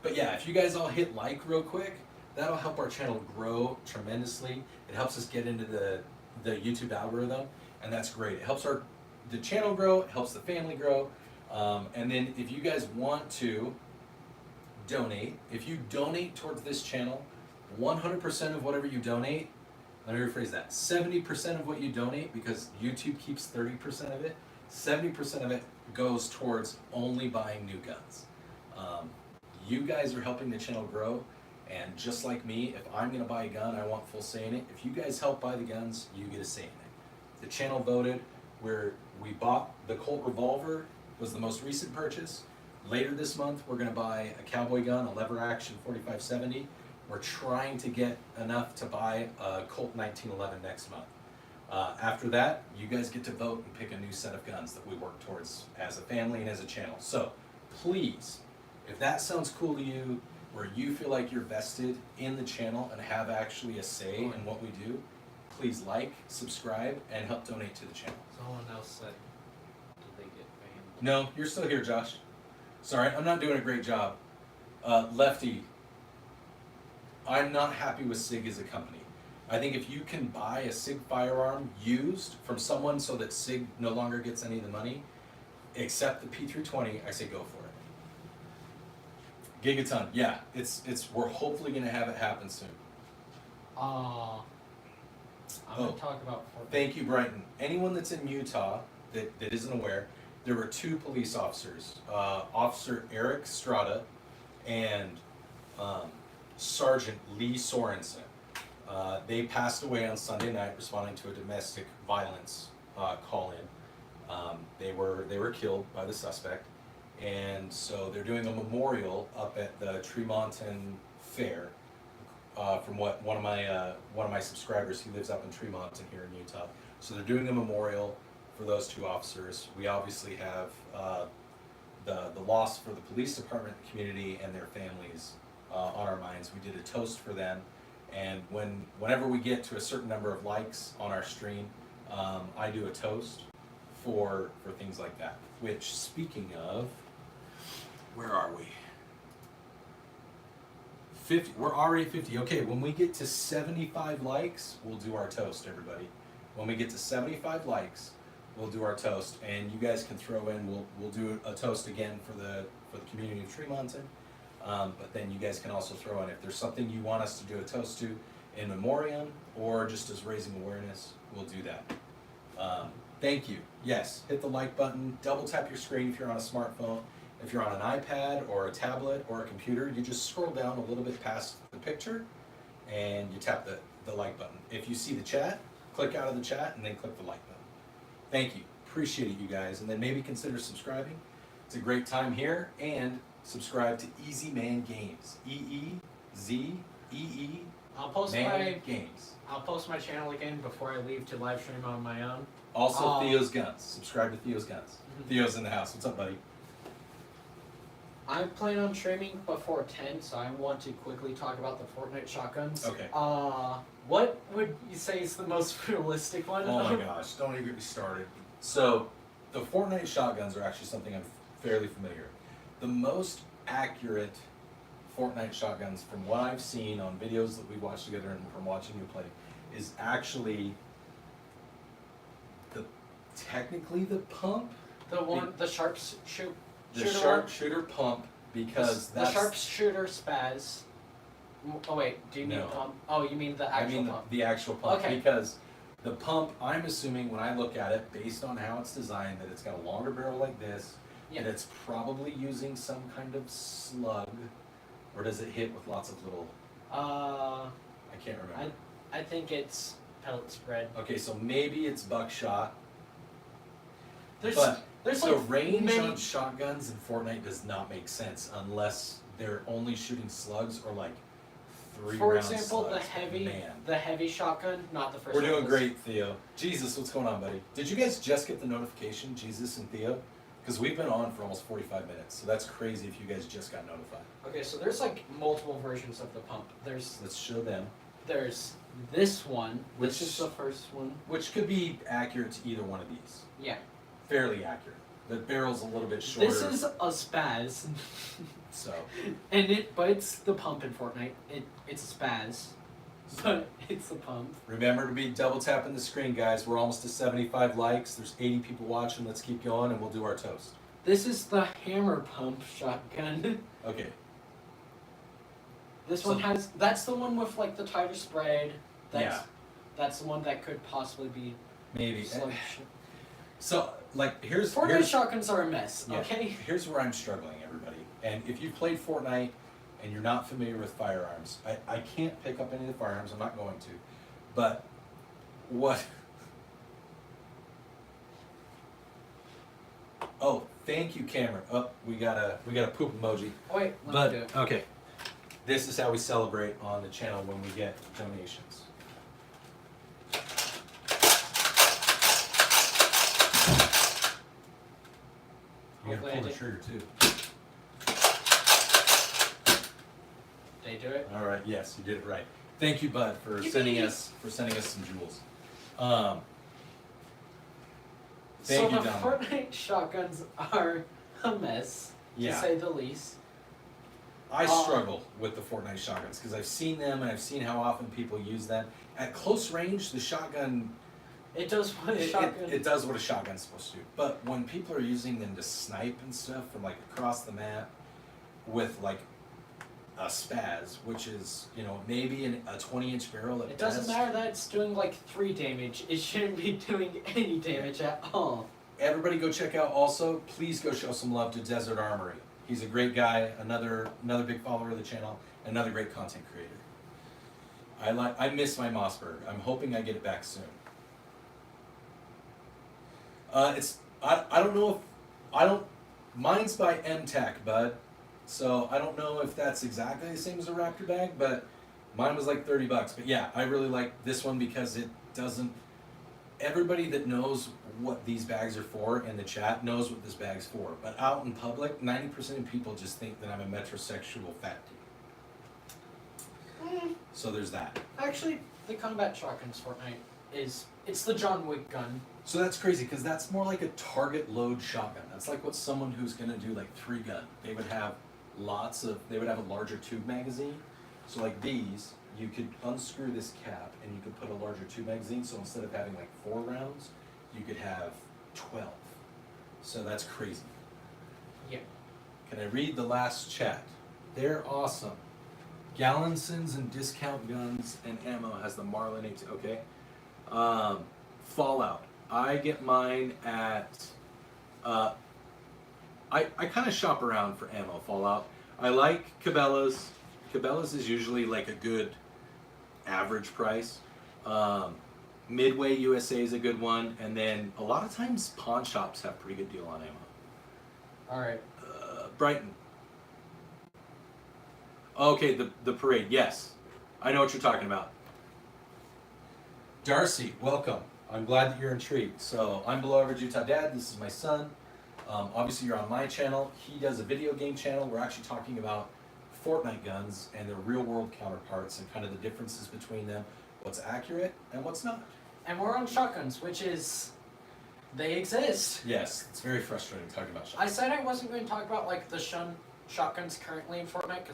But yeah, if you guys all hit like real quick, that'll help our channel grow tremendously. It helps us get into the YouTube algorithm, and that's great. It helps the channel grow, it helps the family grow. And then if you guys want to donate, if you donate towards this channel, 100% of whatever you donate, let me rephrase that, 70% of what you donate, because YouTube keeps 30% of it, 70% of it goes towards only buying new guns. You guys are helping the channel grow, and just like me, if I'm gonna buy a gun, I want full say in it. If you guys help buy the guns, you get a say in it. The channel voted where we bought the Colt revolver was the most recent purchase. Later this month, we're gonna buy a cowboy gun, a lever action 4570. We're trying to get enough to buy a Colt 1911 next month. After that, you guys get to vote and pick a new set of guns that we work towards as a family and as a channel. So please, if that sounds cool to you, where you feel like you're vested in the channel and have actually a say in what we do, please like, subscribe, and help donate to the channel. Someone else said, did they get banned? No, you're still here, Josh. Sorry, I'm not doing a great job. Lefty, I'm not happy with SIG as a company. I think if you can buy a SIG firearm used from someone so that SIG no longer gets any of the money, except the P320, I say go for it. Gigaton, yeah, we're hopefully gonna have it happen soon. I'm gonna talk about Fortnite. Thank you, Brighton. Anyone that's in Utah that isn't aware, there were two police officers, Officer Eric Strada and Sergeant Lee Sorensen. They passed away on Sunday night responding to a domestic violence call-in. They were killed by the suspect, and so they're doing a memorial up at the Tremonton Fair. From what one of my subscribers, he lives up in Tremonton here in Utah. So they're doing a memorial for those two officers. We obviously have the loss for the police department, the community, and their families on our minds. We did a toast for them, and whenever we get to a certain number of likes on our stream, I do a toast for things like that. Which, speaking of, where are we? 50. We're already 50. Okay, when we get to 75 likes, we'll do our toast, everybody. When we get to 75 likes, we'll do our toast, and you guys can throw in. We'll do a toast again for the community of Tremonton. But then you guys can also throw in if there's something you want us to do a toast to in memoriam or just as raising awareness. We'll do that. Thank you. Yes, hit the like button. Double tap your screen if you're on a smartphone. If you're on an iPad or a tablet or a computer, you just scroll down a little bit past the picture and you tap the like button. If you see the chat, click out of the chat and then click the like button. Thank you. Appreciate it, you guys. And then maybe consider subscribing. It's a great time here. And subscribe to Easy Man Games. EEZEE. I'll post Games. I'll post my channel again before I leave to live stream on my own. Also, Theo's Guns. Subscribe to Theo's Guns. Theo's in the house. What's up, buddy? I plan on streaming before 10, so I want to quickly talk about the Fortnite shotguns. Okay. What would you say is the most realistic one? Oh my gosh, don't even get me started. So, the Fortnite shotguns are actually something I'm fairly familiar with. The most accurate Fortnite shotguns, from what I've seen on videos that we watched together and from watching you play, is actually technically the pump, The the sharpshooter pump, because the that's sharpshooter spaz. Oh wait, do you mean No. pump? Oh, you mean the actual pump? the actual pump, Okay. because the pump, I'm assuming when I look at it, based on how it's designed, that it's got a longer barrel like this, Yeah. and it's probably using some kind of slug, or does it hit with lots of little? I can't remember. I think it's pellet spread. Okay, so maybe it's buckshot. There's So like range many. on shotguns in Fortnite does not make sense unless they're only shooting slugs or like 3 For round example, slugs. Man. the heavy shotgun, not the first We're one. doing was- great, Theo. Jesus, what's going on, buddy? Did you guys just get the notification, Jesus and Theo? Because we've been on for almost 45 minutes, so that's crazy if you guys just got notified. Okay, so there's like multiple versions of the pump. There's Let's show them. this one, Which this is the first one. Which could be accurate to either one of these. Yeah. Fairly accurate. The barrel's a little bit shorter. This is a spaz. So, But it's the pump in Fortnite. It's a spaz. But it's the pump. remember to be double tapping the screen, guys. We're almost to 75 likes. There's 80 people watching. Let's keep going, and we'll do our toast. This is the hammer pump shotgun. Okay. This So- one has. That's the one with like the tighter spread. Yeah. That's the one that could possibly be Maybe. slug. So, like, here's Fortnite shotguns are a mess. yeah, Okay. Here's where I'm struggling, everybody. And if you've played Fortnite and you're not familiar with firearms, I can't pick up any of the firearms. I'm not going to. But what? Oh, thank you, Cameron. Oh, we got a poop emoji. Oh, wait. Let But me do it. okay, this is how we celebrate on the channel when we get donations. You gotta Hopefully I pull the did- trigger too. They do it. All right. Yes, you did it right. Thank you, Bud, for Yippee. sending us some jewels. So Thank you, the Don. Fortnite shotguns are a mess, to Yeah. say the least. I struggle with the Fortnite shotguns because I've seen them and I've seen how often people use them. At close range, the shotgun It does what a shotgun. it does what a shotgun's supposed to do. But when people are using them to snipe and stuff from like across the map with like a spaz, which is, you know, maybe a 20-inch barrel at It doesn't best. matter that it's doing like 3 damage. It shouldn't be doing any damage at all. Everybody go check out also, please go show some love to Desert Armory. He's a great guy, another big follower of the channel, another great content creator. I miss my Mossberg. I'm hoping I get it back soon. I don't know if mine's by MTAC, bud. So I don't know if that's exactly the same as a Raptor bag, but mine was like $30. But yeah, I really like this one because it doesn't. Everybody that knows what these bags are for in the chat knows what this bag's for. But out in public, 90% of people just think that I'm a metrosexual fat dude. So there's that. Actually, the combat shotguns Fortnite it's the John Wick gun. So that's crazy because that's more like a target load shotgun. That's like what someone who's gonna do like 3-gun. They would have a larger tube magazine. So like these, you could unscrew this cap and you could put a larger tube magazine. So instead of having like 4 rounds, you could have 12. So that's crazy. Yeah. Can I read the last chat? They're awesome. Gallinsons and Discount Guns and Ammo has the Marlin 8. Okay. Fallout. I get mine at. I kind of shop around for ammo. Fallout. I like Cabela's. Cabela's is usually like a good average price. Midway USA is a good one, and then a lot of times pawn shops have pretty good deal on ammo. All right. Brighton. Okay, the parade. Yes, I know what you're talking about. Darcy, welcome. I'm glad that you're intrigued. So I'm Below Average Utah Dad. This is my son. Obviously, you're on my channel. He does a video game channel. We're actually talking about Fortnite guns and their real-world counterparts and kind of the differences between them, what's accurate and what's not. And we're on shotguns, which is they exist. Yes, it's very frustrating talking about I shotguns. said I wasn't going to talk about like the shotguns currently in Fortnite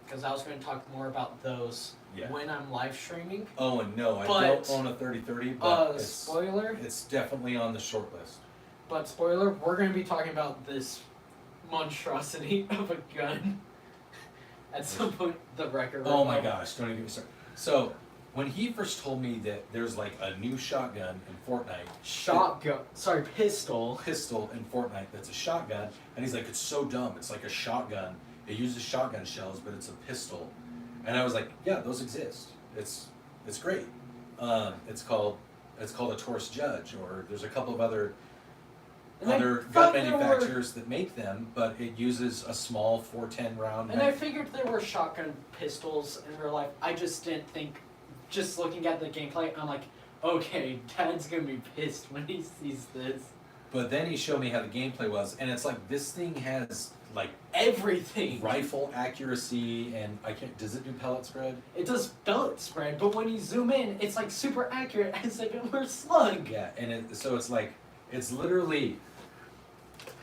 because I was going to talk more about those Yeah. when I'm live streaming. Oh, and no, I But, don't own a 3030, but Spoiler. it's definitely on the short list. But spoiler, we're going to be talking about this monstrosity of a gun at some point. The record. Oh my gosh! Don't even get me started. So when he first told me that there's like a new shotgun in Fortnite, pistol in Fortnite that's a shotgun, and he's like, it's so dumb. It's like a shotgun. It uses shotgun shells, but it's a pistol. And I was like, yeah, those exist. It's great. It's called a Taurus Judge, or there's a couple of other gun manufacturers that make them, but it uses a small 410 round. And I figured there were shotgun pistols in real life. I just didn't think, just looking at the gameplay, I'm like, okay, Dad's gonna be pissed when he sees this. But then he showed me how the gameplay was, and it's like this thing has like everything. Rifle accuracy, and does it do pellet spread? It does pellet spread, but when you zoom in, it's like super accurate as if it were slug. Yeah, and so it's like, it's literally,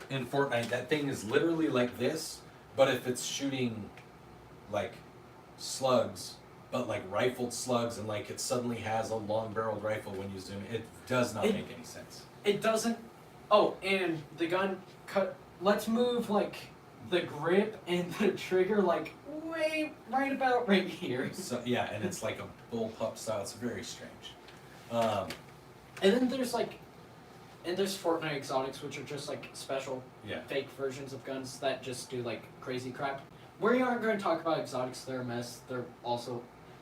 in Fortnite, that thing is literally like this, but if it's shooting like slugs, but like rifled slugs, and like it suddenly has a long barreled rifle when you zoom in, it does not make any sense. It doesn't. Oh, and the gun cut. Let's move like the grip and the trigger like right about right here. So yeah, and it's like a bullpup style. It's very strange. And then there's there's Fortnite exotics, which are just like special fake versions of guns that just do like crazy crap. We aren't going to talk about exotics. They're a mess. They're also,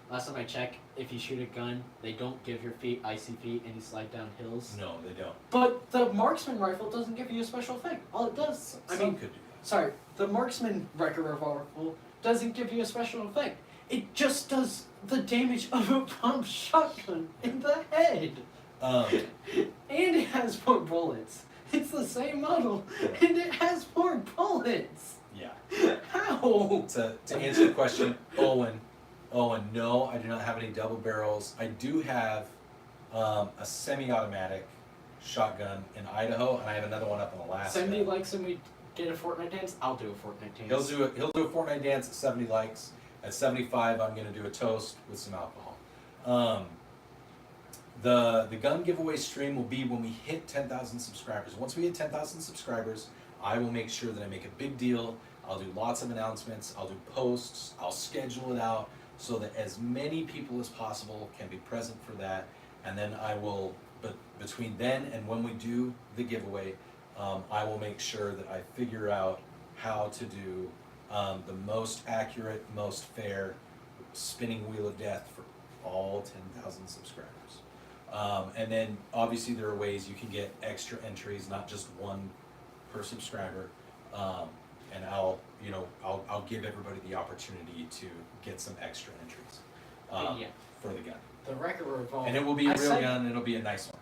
last time I checked, if you shoot a gun, they don't give your feet icy feet and you slide down hills. No, they don't. But the marksman rifle doesn't give you a special effect. All it does, Some could do that. Sorry, the marksman record rifle doesn't give you a special effect. It just does the damage of a pump shotgun in the head. And it has more bullets. It's the same model, and it has more bullets. Yeah. How? To answer the question, Owen, no, I do not have any double barrels. I do have a semi-automatic shotgun in Idaho, and I have another one up in Alaska. 70 likes and we get a Fortnite dance? I'll do a Fortnite dance. He'll do a Fortnite dance at 70 likes. At 75, I'm going to do a toast with some alcohol. The gun giveaway stream will be when we hit 10,000 subscribers. Once we hit 10,000 subscribers, I will make sure that I make a big deal. I'll do lots of announcements. I'll do posts. I'll schedule it out so that as many people as possible can be present for that. And then I will, but between then and when we do the giveaway, I will make sure that I figure out how to do the most accurate, most fair spinning wheel of death for all 10,000 subscribers. And then obviously there are ways you can get extra entries, not just one per subscriber. And I'll give everybody the opportunity to get some extra entries for the gun. The record revolver. And it will be a real gun, and it'll be a nice one.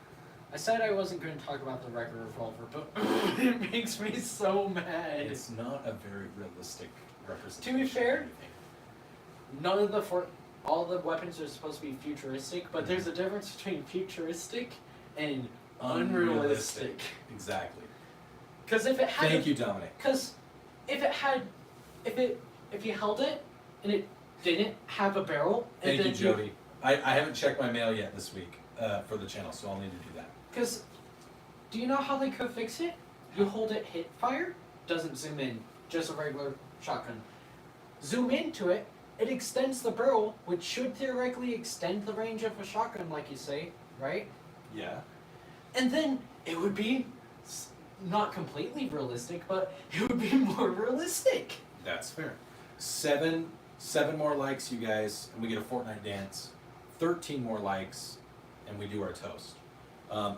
I said I wasn't going to talk about the record revolver, but it makes me so mad. It's not a very realistic representation. To be fair, of anything. none of all the weapons are supposed to be futuristic, but there's a difference between futuristic and unrealistic. Exactly. Because if it had, Thank you, Dominic. Because if you held it and it didn't have a barrel, and Thank then you, Jody. I haven't checked my mail yet this week for the channel, so I'll need to do that. Because, do you know how they could fix it? You hold it, hit fire, doesn't zoom in, just a regular shotgun. Zoom into it, it extends the barrel, which should theoretically extend the range of a shotgun, like you say, right? Yeah. And then it would be not completely realistic, but it would be more realistic. That's fair. Seven more likes, you guys, and we get a Fortnite dance. 13 more likes, and we do our toast.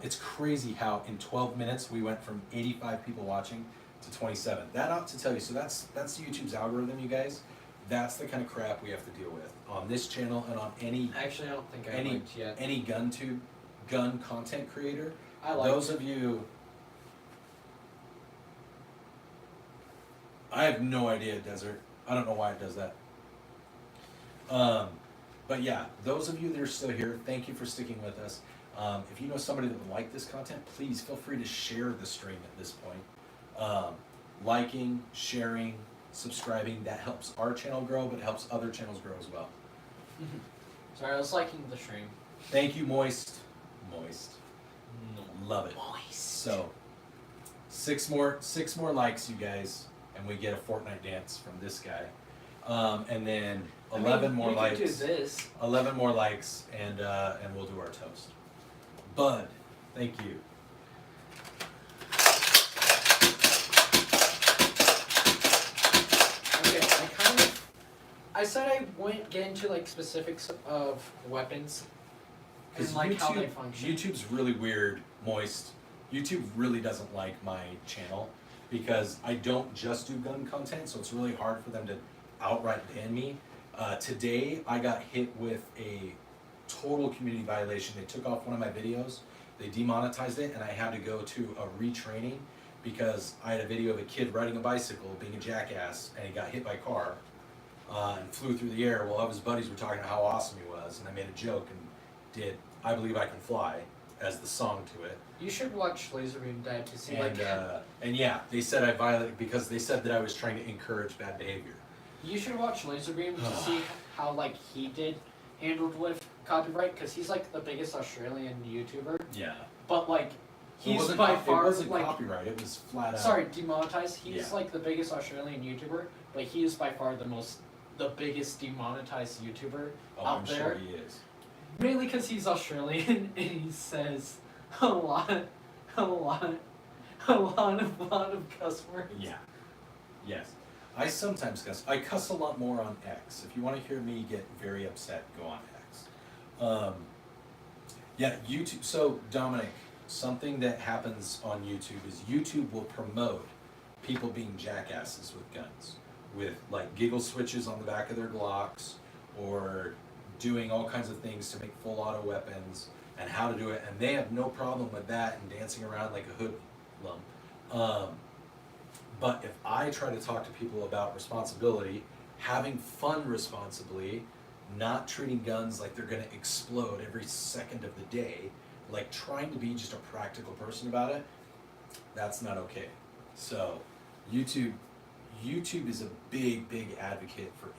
It's crazy how in 12 minutes we went from 85 people watching to 27. That ought to tell you. So that's YouTube's algorithm, you guys. That's the kind of crap we have to deal with on this channel and on any. Actually, I don't think I liked yet. Any gun content creator. I like those of you. I have no idea, Desert. I don't know why it does that. But yeah, those of you that are still here, thank you for sticking with us. If you know somebody that would like this content, please feel free to share the stream at this point. Liking, sharing, subscribing, that helps our channel grow, but it helps other channels grow as well. Sorry, I was liking the stream. Thank you, Moist. Love it. Moist. So, 6 more likes, you guys, and we get a Fortnite dance from this guy. And then 11 more likes. You could do this. 11 more likes, and we'll do our toast. Bud, thank you. Okay, I said I wouldn't get into like specifics of weapons and like how they function. YouTube's really weird, Moist. YouTube really doesn't like my channel because I don't just do gun content, so it's really hard for them to outright ban me. Today I got hit with a total community violation. They took off one of my videos, they demonetized it, and I had to go to a retraining because I had a video of a kid riding a bicycle, being a jackass, and he got hit by a car and flew through the air. Well, all of his buddies were talking about how awesome he was, and I made a joke and did I Believe I Can Fly as the song to it. You should watch Laserbeam Dad to see And yeah, they said I violated because they said that I was trying to encourage bad behavior. You should watch Laserbeam to see how like he handled with copyright, because he's like the biggest Australian YouTuber. Yeah. But like he's it by far it wasn't like copyright, it was flat out. sorry, demonetized. He's Yeah. like the biggest Australian YouTuber, but he is by far the biggest demonetized YouTuber out I'm there. sure he is. Mainly because he's Australian and he says a lot of cuss words. Yeah. Yes. I sometimes cuss. I cuss a lot more on X. If you want to hear me get very upset, go on X. Yeah, YouTube. So, Dominic, something that happens on YouTube is YouTube will promote people being jackasses with guns, with like giggle switches on the back of their Glocks, or doing all kinds of things to make full auto weapons and how to do it, and they have no problem with that and dancing around like a hoodlum. But if I try to talk to people about responsibility, having fun responsibly, not treating guns like they're going to explode every second of the day, like trying to be just a practical person about it, that's not okay. So YouTube is a big advocate for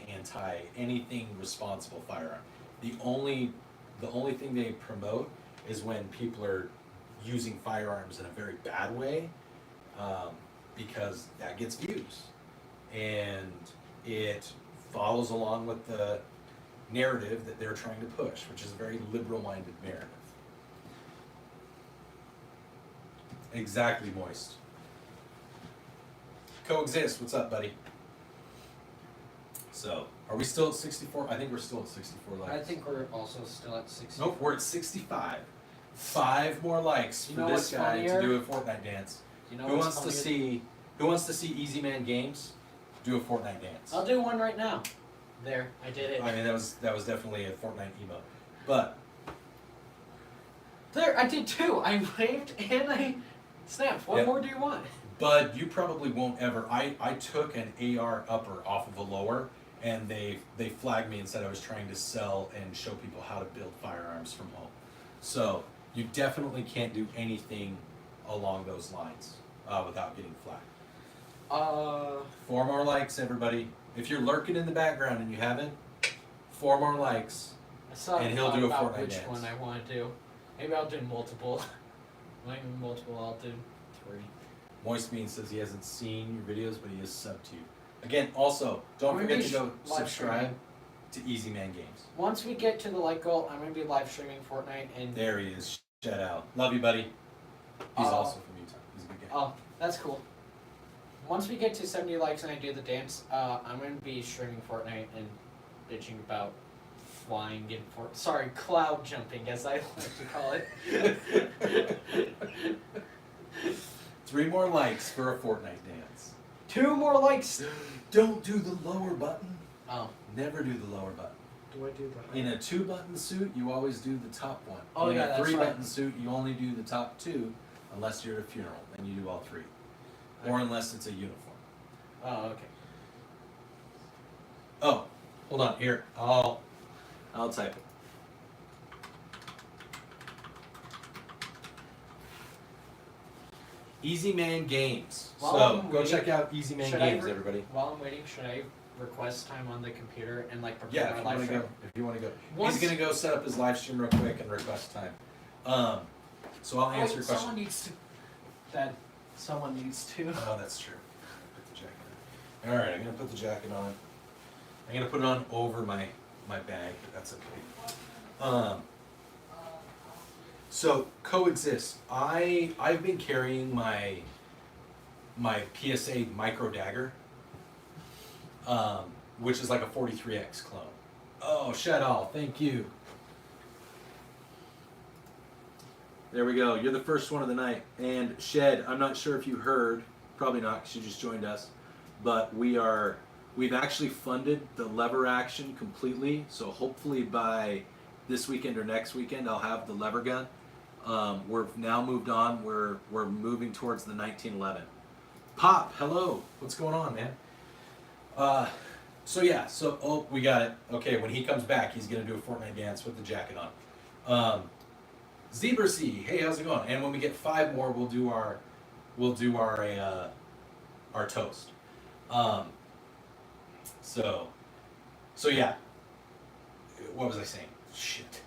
anything responsible firearm. The only thing they promote is when people are using firearms in a very bad way, because that gets views, and it follows along with the narrative that they're trying to push, which is a very liberal-minded narrative. Exactly, Moist. Coexist, what's up, buddy? So, are we still at 64? I think we're still at 64 likes. I think we're also still at 60. Nope, we're at 65. 5 more likes for this guy to do a Fortnite dance. You know Who wants to see Easy Man Games do a Fortnite dance? I'll do one right now. There, I did it. I mean, that was definitely a Fortnite emote. But there, I did 2. I waved and I snapped. What more do you want? Bud, you probably won't ever. I took an AR upper off of a lower, and they flagged me and said I was trying to sell and show people how to build firearms from home. So you definitely can't do anything along those lines without getting flagged. 4 more likes, everybody. If you're lurking in the background and you haven't, 4 more likes, and he'll do a Fortnite which dance. one I want to do. Maybe I'll do multiple. Maybe multiple. I'll do 3. Moist Bean says he hasn't seen your videos, but he is subbed to you. Again, also, don't I'm forget gonna to be go live subscribe to Easy Man Games. Once we get to the like goal, I'm gonna be live streaming Fortnite and. There he is. Shout out. Love you, buddy. He's also from Utah. He's a good guy. Oh, that's cool. Once we get to 70 likes and I do the dance, I'm gonna be streaming Fortnite and bitching about flying and cloud jumping, as I like to call it. 3 more likes for a Fortnite dance. 2 more likes. Don't do the lower button. Oh, Never do the lower button. do I do the? In a 2-button suit, you always do the top one. Oh, In yeah, a that's 3-button right. suit, you only do the top 2, unless you're at a funeral. Then you do all 3, or unless it's a uniform. Oh, okay. Oh, hold on. Here, I'll type it. Easy Man Games. While So I'm go waiting, check out Easy Man should Games, I everybody. While I'm waiting, should I request time on the computer and like Yeah, prepare if you my want live to go. stream? If you want to go. Once- He's gonna go set up his live stream real quick and request time. So I'll answer your question. Someone needs to. That someone needs to. Oh, that's true. Put the jacket on. All right, I'm gonna put the jacket on. I'm gonna put it on over my bag, but that's okay. So coexist. I've been carrying my PSA micro dagger, which is like a 43X clone. Oh, Shadal, thank you. There we go. You're the first one of the night. And Shed, I'm not sure if you heard, probably not because you just joined us, but we've actually funded the lever action completely. So hopefully by this weekend or next weekend, I'll have the lever gun. We're now moved on. We're moving towards the 1911. Pop, hello. What's going on, man? We got it. Okay, when he comes back, he's gonna do a Fortnite dance with the jacket on. Zebra C, hey, how's it going? And when we get 5 more, we'll do our toast. So yeah. What was I saying? Shit.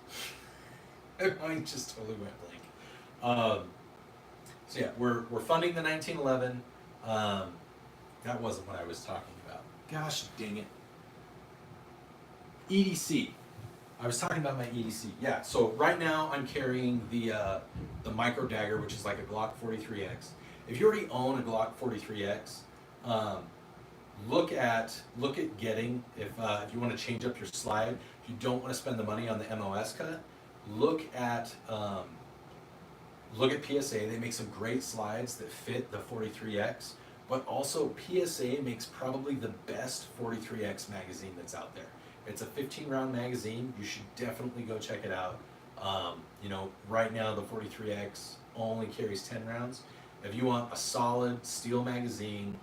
I just totally went blank. So yeah, we're funding the 1911. That wasn't what I was talking about. Gosh dang it. EDC. I was talking about my EDC. Yeah, so right now I'm carrying the micro dagger, which is like a Glock 43X. If you already own a Glock 43X, look at getting, if you want to change up your slide, if you don't want to spend the money on the MOS cut, look at PSA. They make some great slides that fit the 43X, but also PSA makes probably the best 43X magazine that's out there. It's a 15-round magazine. You should definitely go check it out. Right now the 43X only carries 10 rounds. If you want a solid steel magazine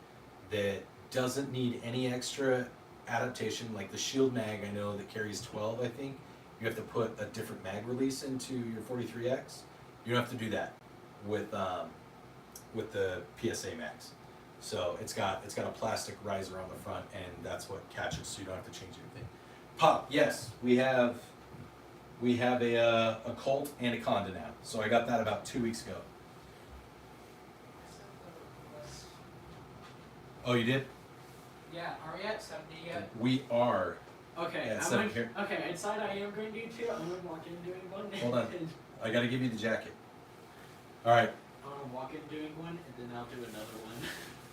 that doesn't need any extra adaptation, like the Shield mag, I know that carries 12, I think. You have to put a different mag release into your 43X. You don't have to do that with the PSA mags. So it's got a plastic riser on the front, and that's what catches, so you don't have to change anything. Pop, yes, we have a Colt and a Conda now. So I got that about 2 weeks ago. Oh, you did? Yeah, are we at 70 yet? We are. Okay, Yeah, I'm seven going, here. okay, inside I am going to do 2. I'm going to walk in doing 1. Hold on. I gotta give you the jacket. All right, I'm going to walk in doing 1, and then I'll do another one.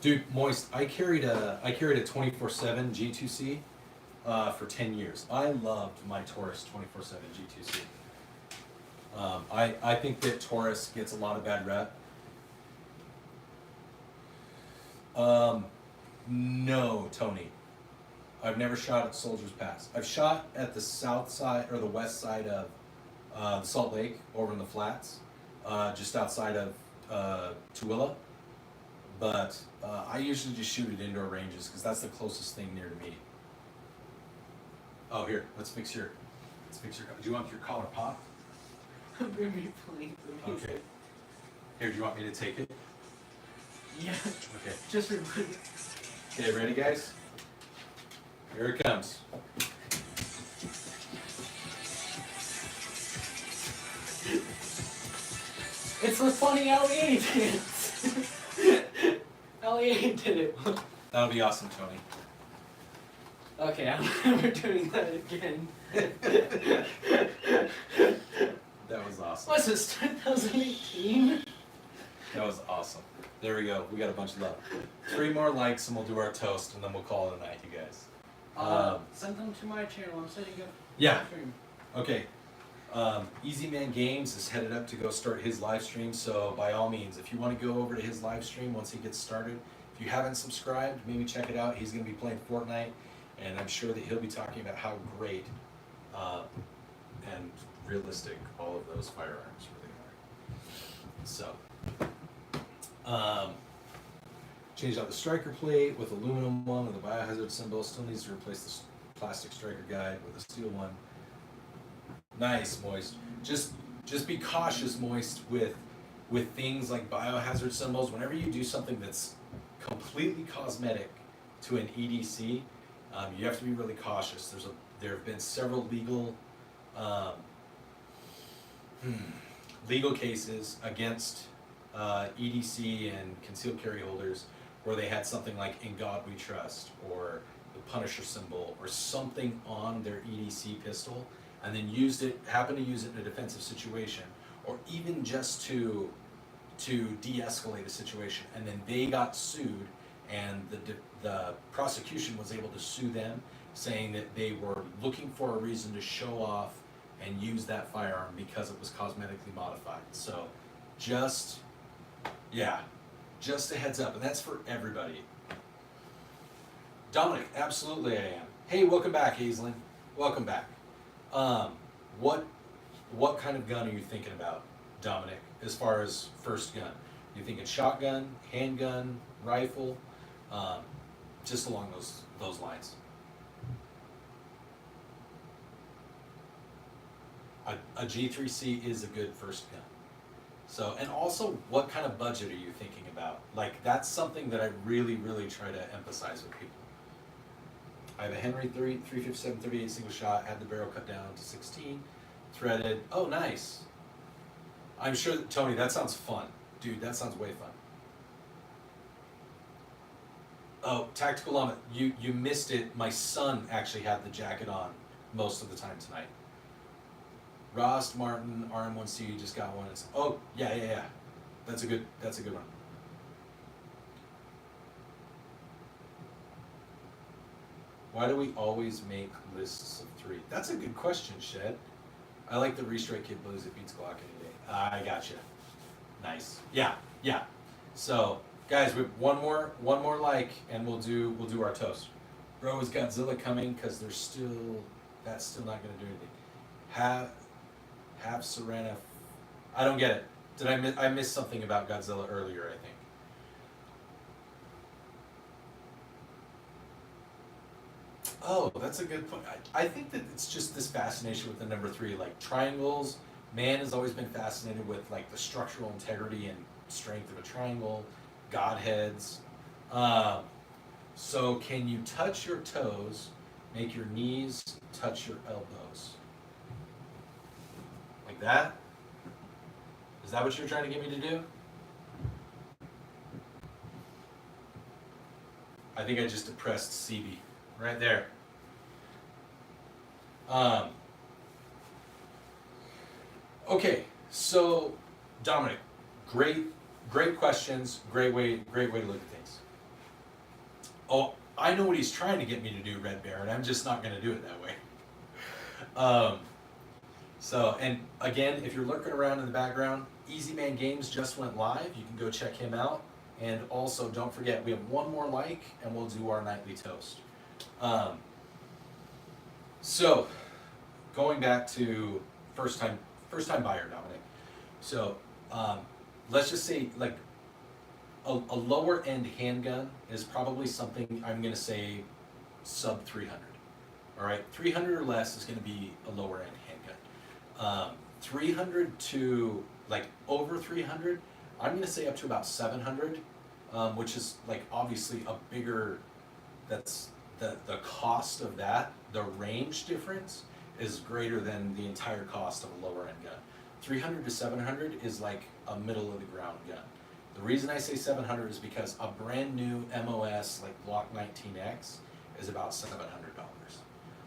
dude, Moist. I carried a 24/7 G2C for 10 years. I loved my Taurus 24/7 G2C. I think that Taurus gets a lot of bad rep. No, Tony. I've never shot at Soldiers Pass. I've shot at the south side or the west side of Salt Lake, over in the flats, just outside of Tooele. But I usually just shoot at indoor ranges because that's the closest thing near to me. Oh, here, let's fix your. Do you want your collar pop? I'm going to be playing the music. Okay. Here, do you want me to take it? Yeah. Okay. Just remove it. Okay, ready, guys? Here it comes. It's the funny LEA dance. LEA did it. That'll be awesome, Tony. Okay, I'm never doing that again. That was awesome. What's this, 2018? That was awesome. There we go. We got a bunch of love. 3 more likes and we'll do our toast and then we'll call it a night, you guys. Send them to my channel. I'm setting up. Yeah. Stream. Okay. Easy Man Games is headed up to go start his live stream, so by all means, if you want to go over to his live stream once he gets started, if you haven't subscribed, maybe check it out. He's going to be playing Fortnite, and I'm sure that he'll be talking about how great and realistic all of those firearms really are. So, changed out the striker plate with aluminum one with a biohazard symbol. Still needs to replace the plastic striker guide with a steel one. Nice, Moist. Just be cautious, Moist, with things like biohazard symbols. Whenever you do something that's completely cosmetic to an EDC, You have to be really cautious. There have been several um, legal cases against EDC and concealed carry holders where they had something like "In God We Trust" or the Punisher symbol or something on their EDC pistol, and then happened to use it in a defensive situation, or even just to de-escalate a situation, and then they got sued, and the prosecution was able to sue them, saying that they were looking for a reason to show off and use that firearm because it was cosmetically modified. So just a heads up, and that's for everybody. Dominic, absolutely I am. Hey, welcome back, Hazelin. Welcome back. What kind of gun are you thinking about, Dominic, as far as first gun? You thinking shotgun, handgun, rifle? Just along those lines. A G3C is a good first gun. So, and also, what kind of budget are you thinking about? Like, that's something that I really, really try to emphasize with people. I have a Henry 357 38 single shot, had the barrel cut down to 16, threaded. Oh, nice. I'm sure, Tony, that sounds fun. Dude, that sounds way fun. Oh, Tactical Llama, you missed it. My son actually had the jacket on most of the time tonight. Rost Martin RM1C just got one. Oh, yeah. That's a good one. Why do we always make lists of 3? That's a good question, Shed. I like the Restrike Kid Blues. It beats Glock any day. I gotcha. Nice. Yeah. So, guys, we have one more like, and we'll do our toast. Bro, is Godzilla coming? Because that's still not going to do anything. Have Serena. I don't get it. Did I miss something about Godzilla earlier? I think. Oh, that's a good point. I think that it's just this fascination with the number 3, like triangles. Man has always been fascinated with like the structural integrity and strength of a triangle. Godheads. So can you touch your toes, make your knees touch your elbows? Like that? Is that what you're trying to get me to do? I think I just depressed CB. Right there. Okay, so Dominic, great questions, great way to look at things. Oh, I know what he's trying to get me to do, Red Bear, and I'm just not going to do it that way. So, and again, if you're lurking around in the background, Easy Man Games just went live. You can go check him out, and also don't forget we have one more like, and we'll do our nightly toast. So, going back to first time buyer, Dominic. So, let's just say like a lower end handgun is probably something I'm going to say sub 300. All right, 300 or less is going to be a lower end handgun. 300 to like over 300, I'm going to say up to about 700, which is like obviously a bigger. That's the cost of that, the range difference is greater than the entire cost of a lower end gun. 300 to 700 is like a middle of the ground gun. The reason I say 700 is because a brand new MOS like Glock 19X is about $700.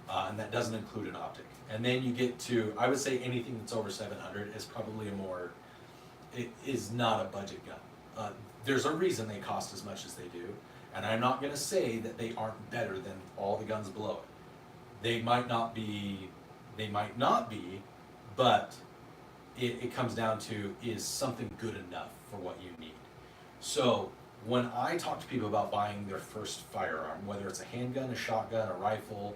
And that doesn't include an optic. And then you get to, I would say anything that's over 700 is probably it is not a budget gun. There's a reason they cost as much as they do. And I'm not going to say that they aren't better than all the guns below it. They might not be, but it comes down to, is something good enough for what you need? So when I talk to people about buying their first firearm, whether it's a handgun, a shotgun, a rifle,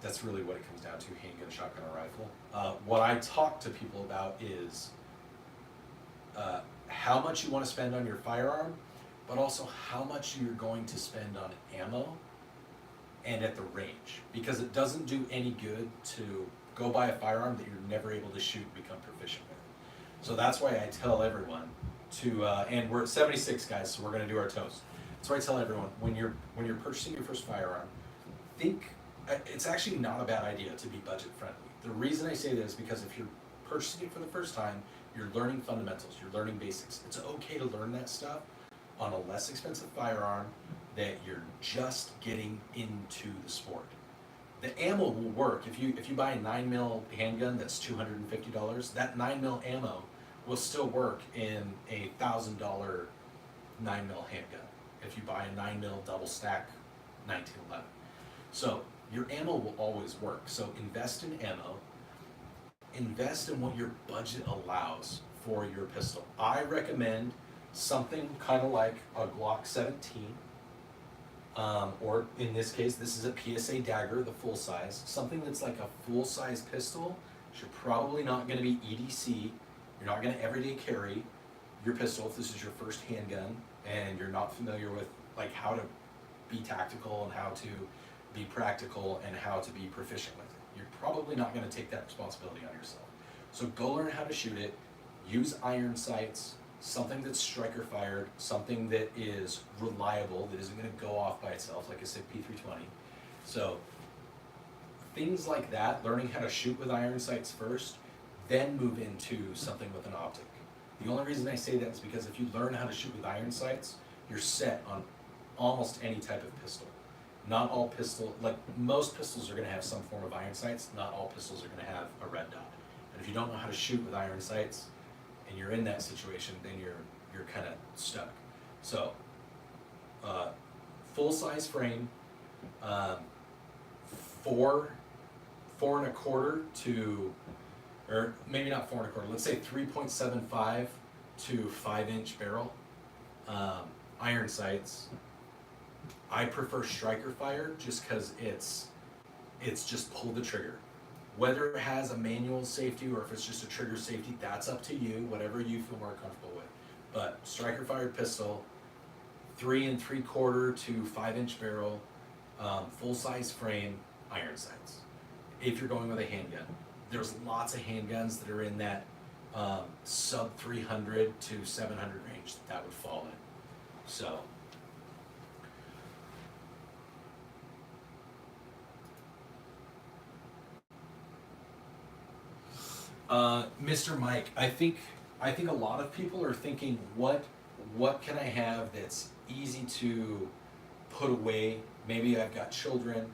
that's really what it comes down to, handgun, shotgun, or rifle. What I talk to people about is how much you want to spend on your firearm, but also how much you're going to spend on ammo and at the range. Because it doesn't do any good to go buy a firearm that you're never able to shoot and become proficient with. So that's why I tell everyone to, and we're at 76 guys, so we're gonna do our toast. So I tell everyone, when you're purchasing your first firearm, think it's actually not a bad idea to be budget friendly. The reason I say that is because if you're purchasing it for the first time, you're learning fundamentals, you're learning basics. It's okay to learn that stuff on a less expensive firearm that you're just getting into the sport. The ammo will work. If you buy a 9mm handgun that's $250, that 9mm ammo will still work in a $1,000 9mm handgun if you buy a 9mm double stack 1911. So your ammo will always work. So invest in ammo. Invest in what your budget allows for your pistol. I recommend something kind of like a Glock 17, or in this case, this is a PSA dagger, the full size. Something that's like a full size pistol. You're probably not going to be EDC. You're not going to everyday carry your pistol if this is your first handgun and you're not familiar with like how to be tactical and how to be practical and how to be proficient with it. You're probably not going to take that responsibility on yourself. So go learn how to shoot it. Use iron sights, something that's striker fired, something that is reliable, that isn't going to go off by itself, like a SIG P320. So things like that, learning how to shoot with iron sights first, then move into something with an optic. The only reason I say that is because if you learn how to shoot with iron sights, you're set on almost any type of pistol. Not all like most pistols are going to have some form of iron sights, not all pistols are going to have a red dot. And if you don't know how to shoot with iron sights, and you're in that situation, then you're kind of stuck. So, full size frame, 4.25 to, or maybe not 4.25, let's say 3.75 to 5-inch barrel, iron sights. I prefer striker fire just because it's just pull the trigger. Whether it has a manual safety or if it's just a trigger safety, that's up to you, whatever you feel more comfortable with. But striker fired pistol, 3.75 to 5-inch barrel, full size frame, iron sights. If you're going with a handgun, there's lots of handguns that are in that sub 300 to 700 range that would fall in. So. Mr. Mike, I think a lot of people are thinking, what can I have that's easy to put away? Maybe I've got children.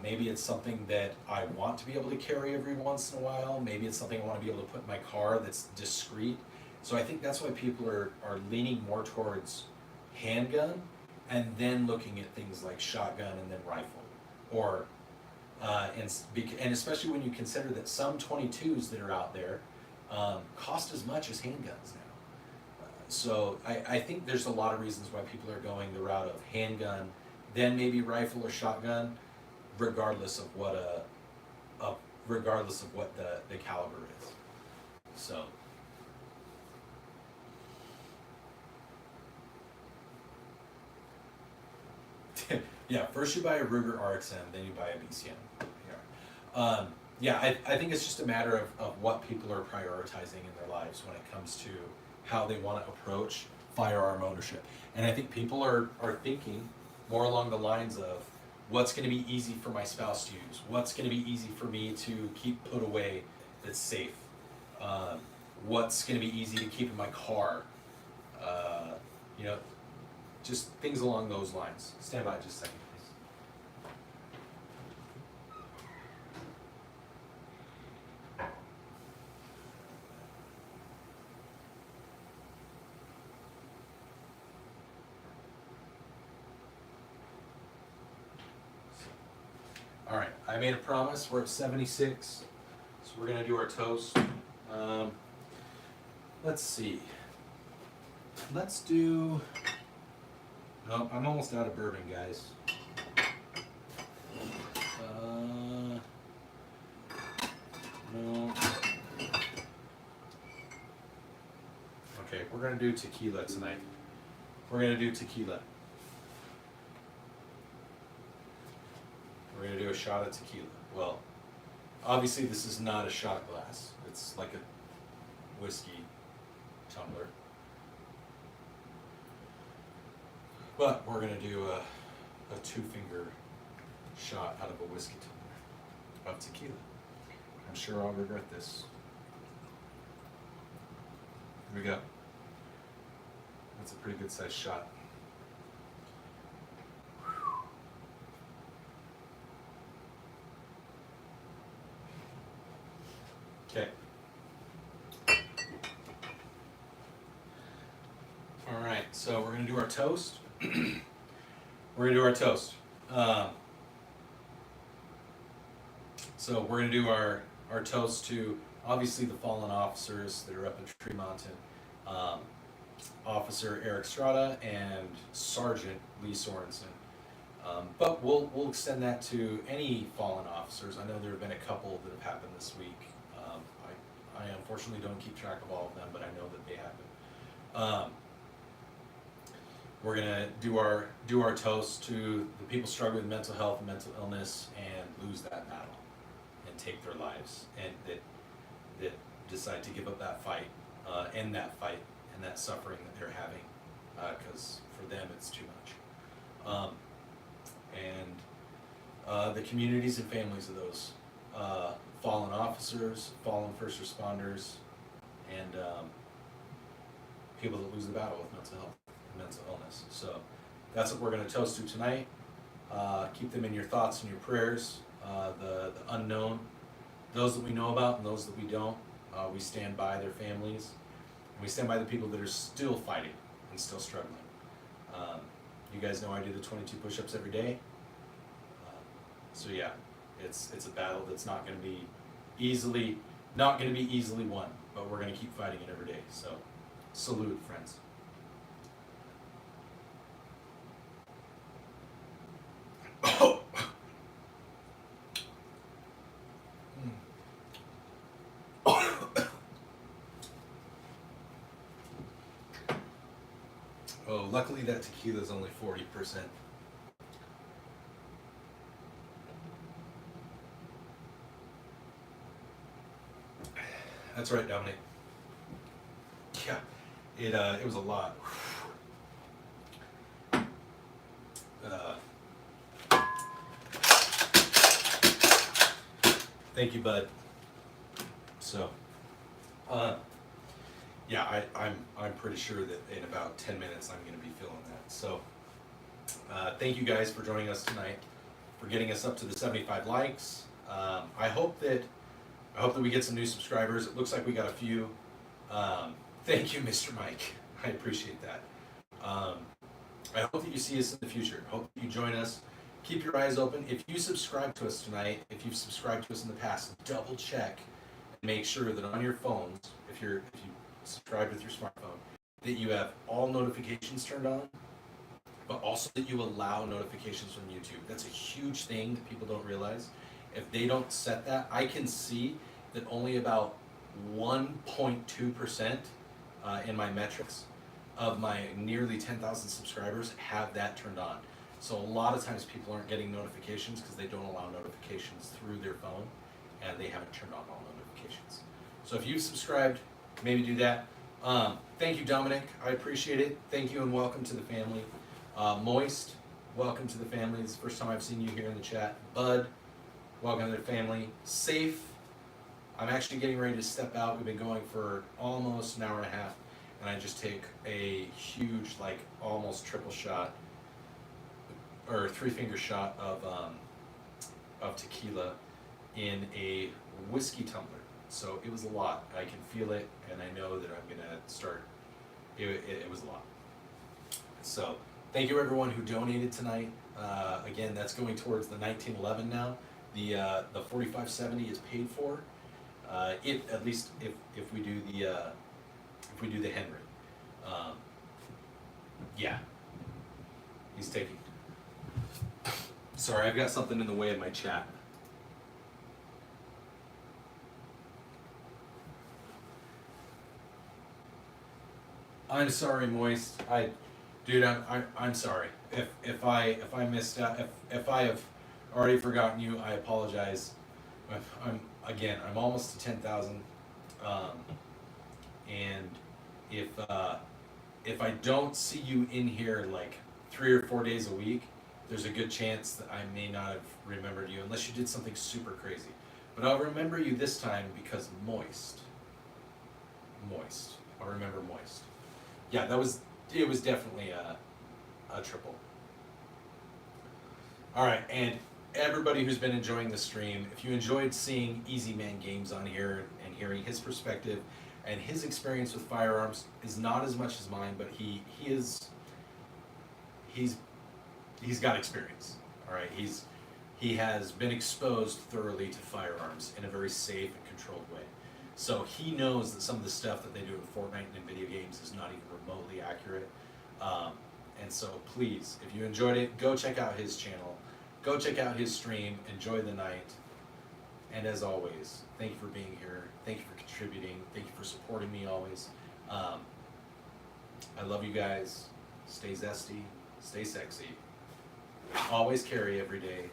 Maybe it's something that I want to be able to carry every once in a while. Maybe it's something I want to be able to put in my car that's discreet. So I think that's why people are leaning more towards handgun and then looking at things like shotgun and then rifle. Or and especially when you consider that some 22s that are out there cost as much as handguns now. So I think there's a lot of reasons why people are going the route of handgun, then maybe rifle or shotgun, regardless of what the caliber is. So. Yeah, first you buy a Ruger RXM, then you buy a BCM. Yeah, I think it's just a matter of what people are prioritizing in their lives when it comes to how they want to approach firearm ownership. And I think people are thinking more along the lines of what's going to be easy for my spouse to use, what's going to be easy for me to keep put away that's safe, what's going to be easy to keep in my car, just things along those lines. Stand by just a second, please. All right, I made a promise. We're at 76, so we're gonna do our toast. Let's see. Let's do. No, I'm almost out of bourbon, guys. No. Okay, we're gonna do tequila tonight. We're gonna do tequila. We're gonna do a shot of tequila. Well, obviously this is not a shot glass. It's like a whiskey tumbler. But we're gonna do a 2-finger shot out of a whiskey tumbler of tequila. I'm sure I'll regret this. Here we go. That's a pretty good sized shot. Okay. All right, so we're gonna do our toast. We're gonna do our toast. So we're gonna do our toast to obviously the fallen officers that are up in Tree Mountain, Officer Eric Strada and Sergeant Lee Sorensen. But we'll extend that to any fallen officers. I know there have been a couple that have happened this week. I unfortunately don't keep track of all of them, but I know that they happen. We're gonna do our toast to the people struggling with mental health and mental illness and lose that battle and take their lives, and that decide to give up that fight, end that fight and that suffering that they're having, because for them it's too much. And the communities and families of those fallen officers, fallen first responders, and people that lose the battle with mental health and mental illness. So that's what we're going to toast to tonight. Keep them in your thoughts and your prayers. The unknown, those that we know about and those that we don't, we stand by their families. And we stand by the people that are still fighting and still struggling. You guys know I do the 22 push-ups every day. So yeah, it's a battle that's not going to be easily won, but we're going to keep fighting it every day. So salute, friends. Oh, luckily that tequila is only 40%. That's right, Dominic. Yeah, it was a lot. Thank you, bud. So, yeah, I'm pretty sure that in about 10 minutes I'm going to be feeling that. So, thank you guys for joining us tonight, for getting us up to the 75 likes. I hope that we get some new subscribers. It looks like we got a few. Thank you, Mr. Mike. I appreciate that. I hope that you see us in the future. I hope that you join us. Keep your eyes open. If you subscribe to us tonight, if you've subscribed to us in the past, double check and make sure that on your phones, if you subscribe with your smartphone, that you have all notifications turned on, but also that you allow notifications from YouTube. That's a huge thing that people don't realize. If they don't set that, I can see that only about 1.2% in my metrics of my nearly 10,000 subscribers have that turned on. So a lot of times people aren't getting notifications because they don't allow notifications through their phone and they haven't turned on all notifications. So if you've subscribed, maybe do that. Thank you, Dominic. I appreciate it. Thank you and welcome to the family. Moist, welcome to the family. It's the first time I've seen you here in the chat. Bud, welcome to the family. Safe, I'm actually getting ready to step out. We've been going for almost an hour and a half, and I just take a huge, like almost triple shot, or 3-finger shot of tequila in a whiskey tumbler. So it was a lot. I can feel it, and I know that I'm gonna start. It was a lot. So thank you everyone who donated tonight. Again, that's going towards the 1911 now. The 4570 is paid for. At least if we do the Henry. Yeah, he's taking. Sorry, I've got something in the way of my chat. I'm sorry, Moist. Dude, I'm sorry. If I missed out, if I have already forgotten you, I apologize. I'm almost to 10,000, and if I don't see you in here like 3 or 4 days a week, there's a good chance that I may not have remembered you unless you did something super crazy. But I'll remember you this time because moist. Moist. I'll remember moist. Yeah, it was definitely a triple. Alright, and everybody who's been enjoying the stream, if you enjoyed seeing Easy Man Games on here and hearing his perspective and his experience with firearms is not as much as mine, but he's got experience. Alright, he has been exposed thoroughly to firearms in a very safe and controlled way. So he knows that some of the stuff that they do in Fortnite and in video games is not even remotely accurate. And so please, if you enjoyed it, go check out his channel. Go check out his stream. Enjoy the night. And as always, thank you for being here. Thank you for contributing. Thank you for supporting me always. I love you guys. Stay zesty. Stay sexy. Always carry every day.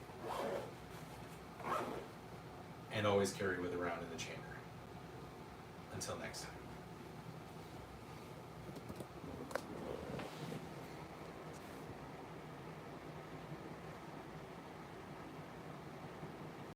And always carry with around in the chamber. Until next time.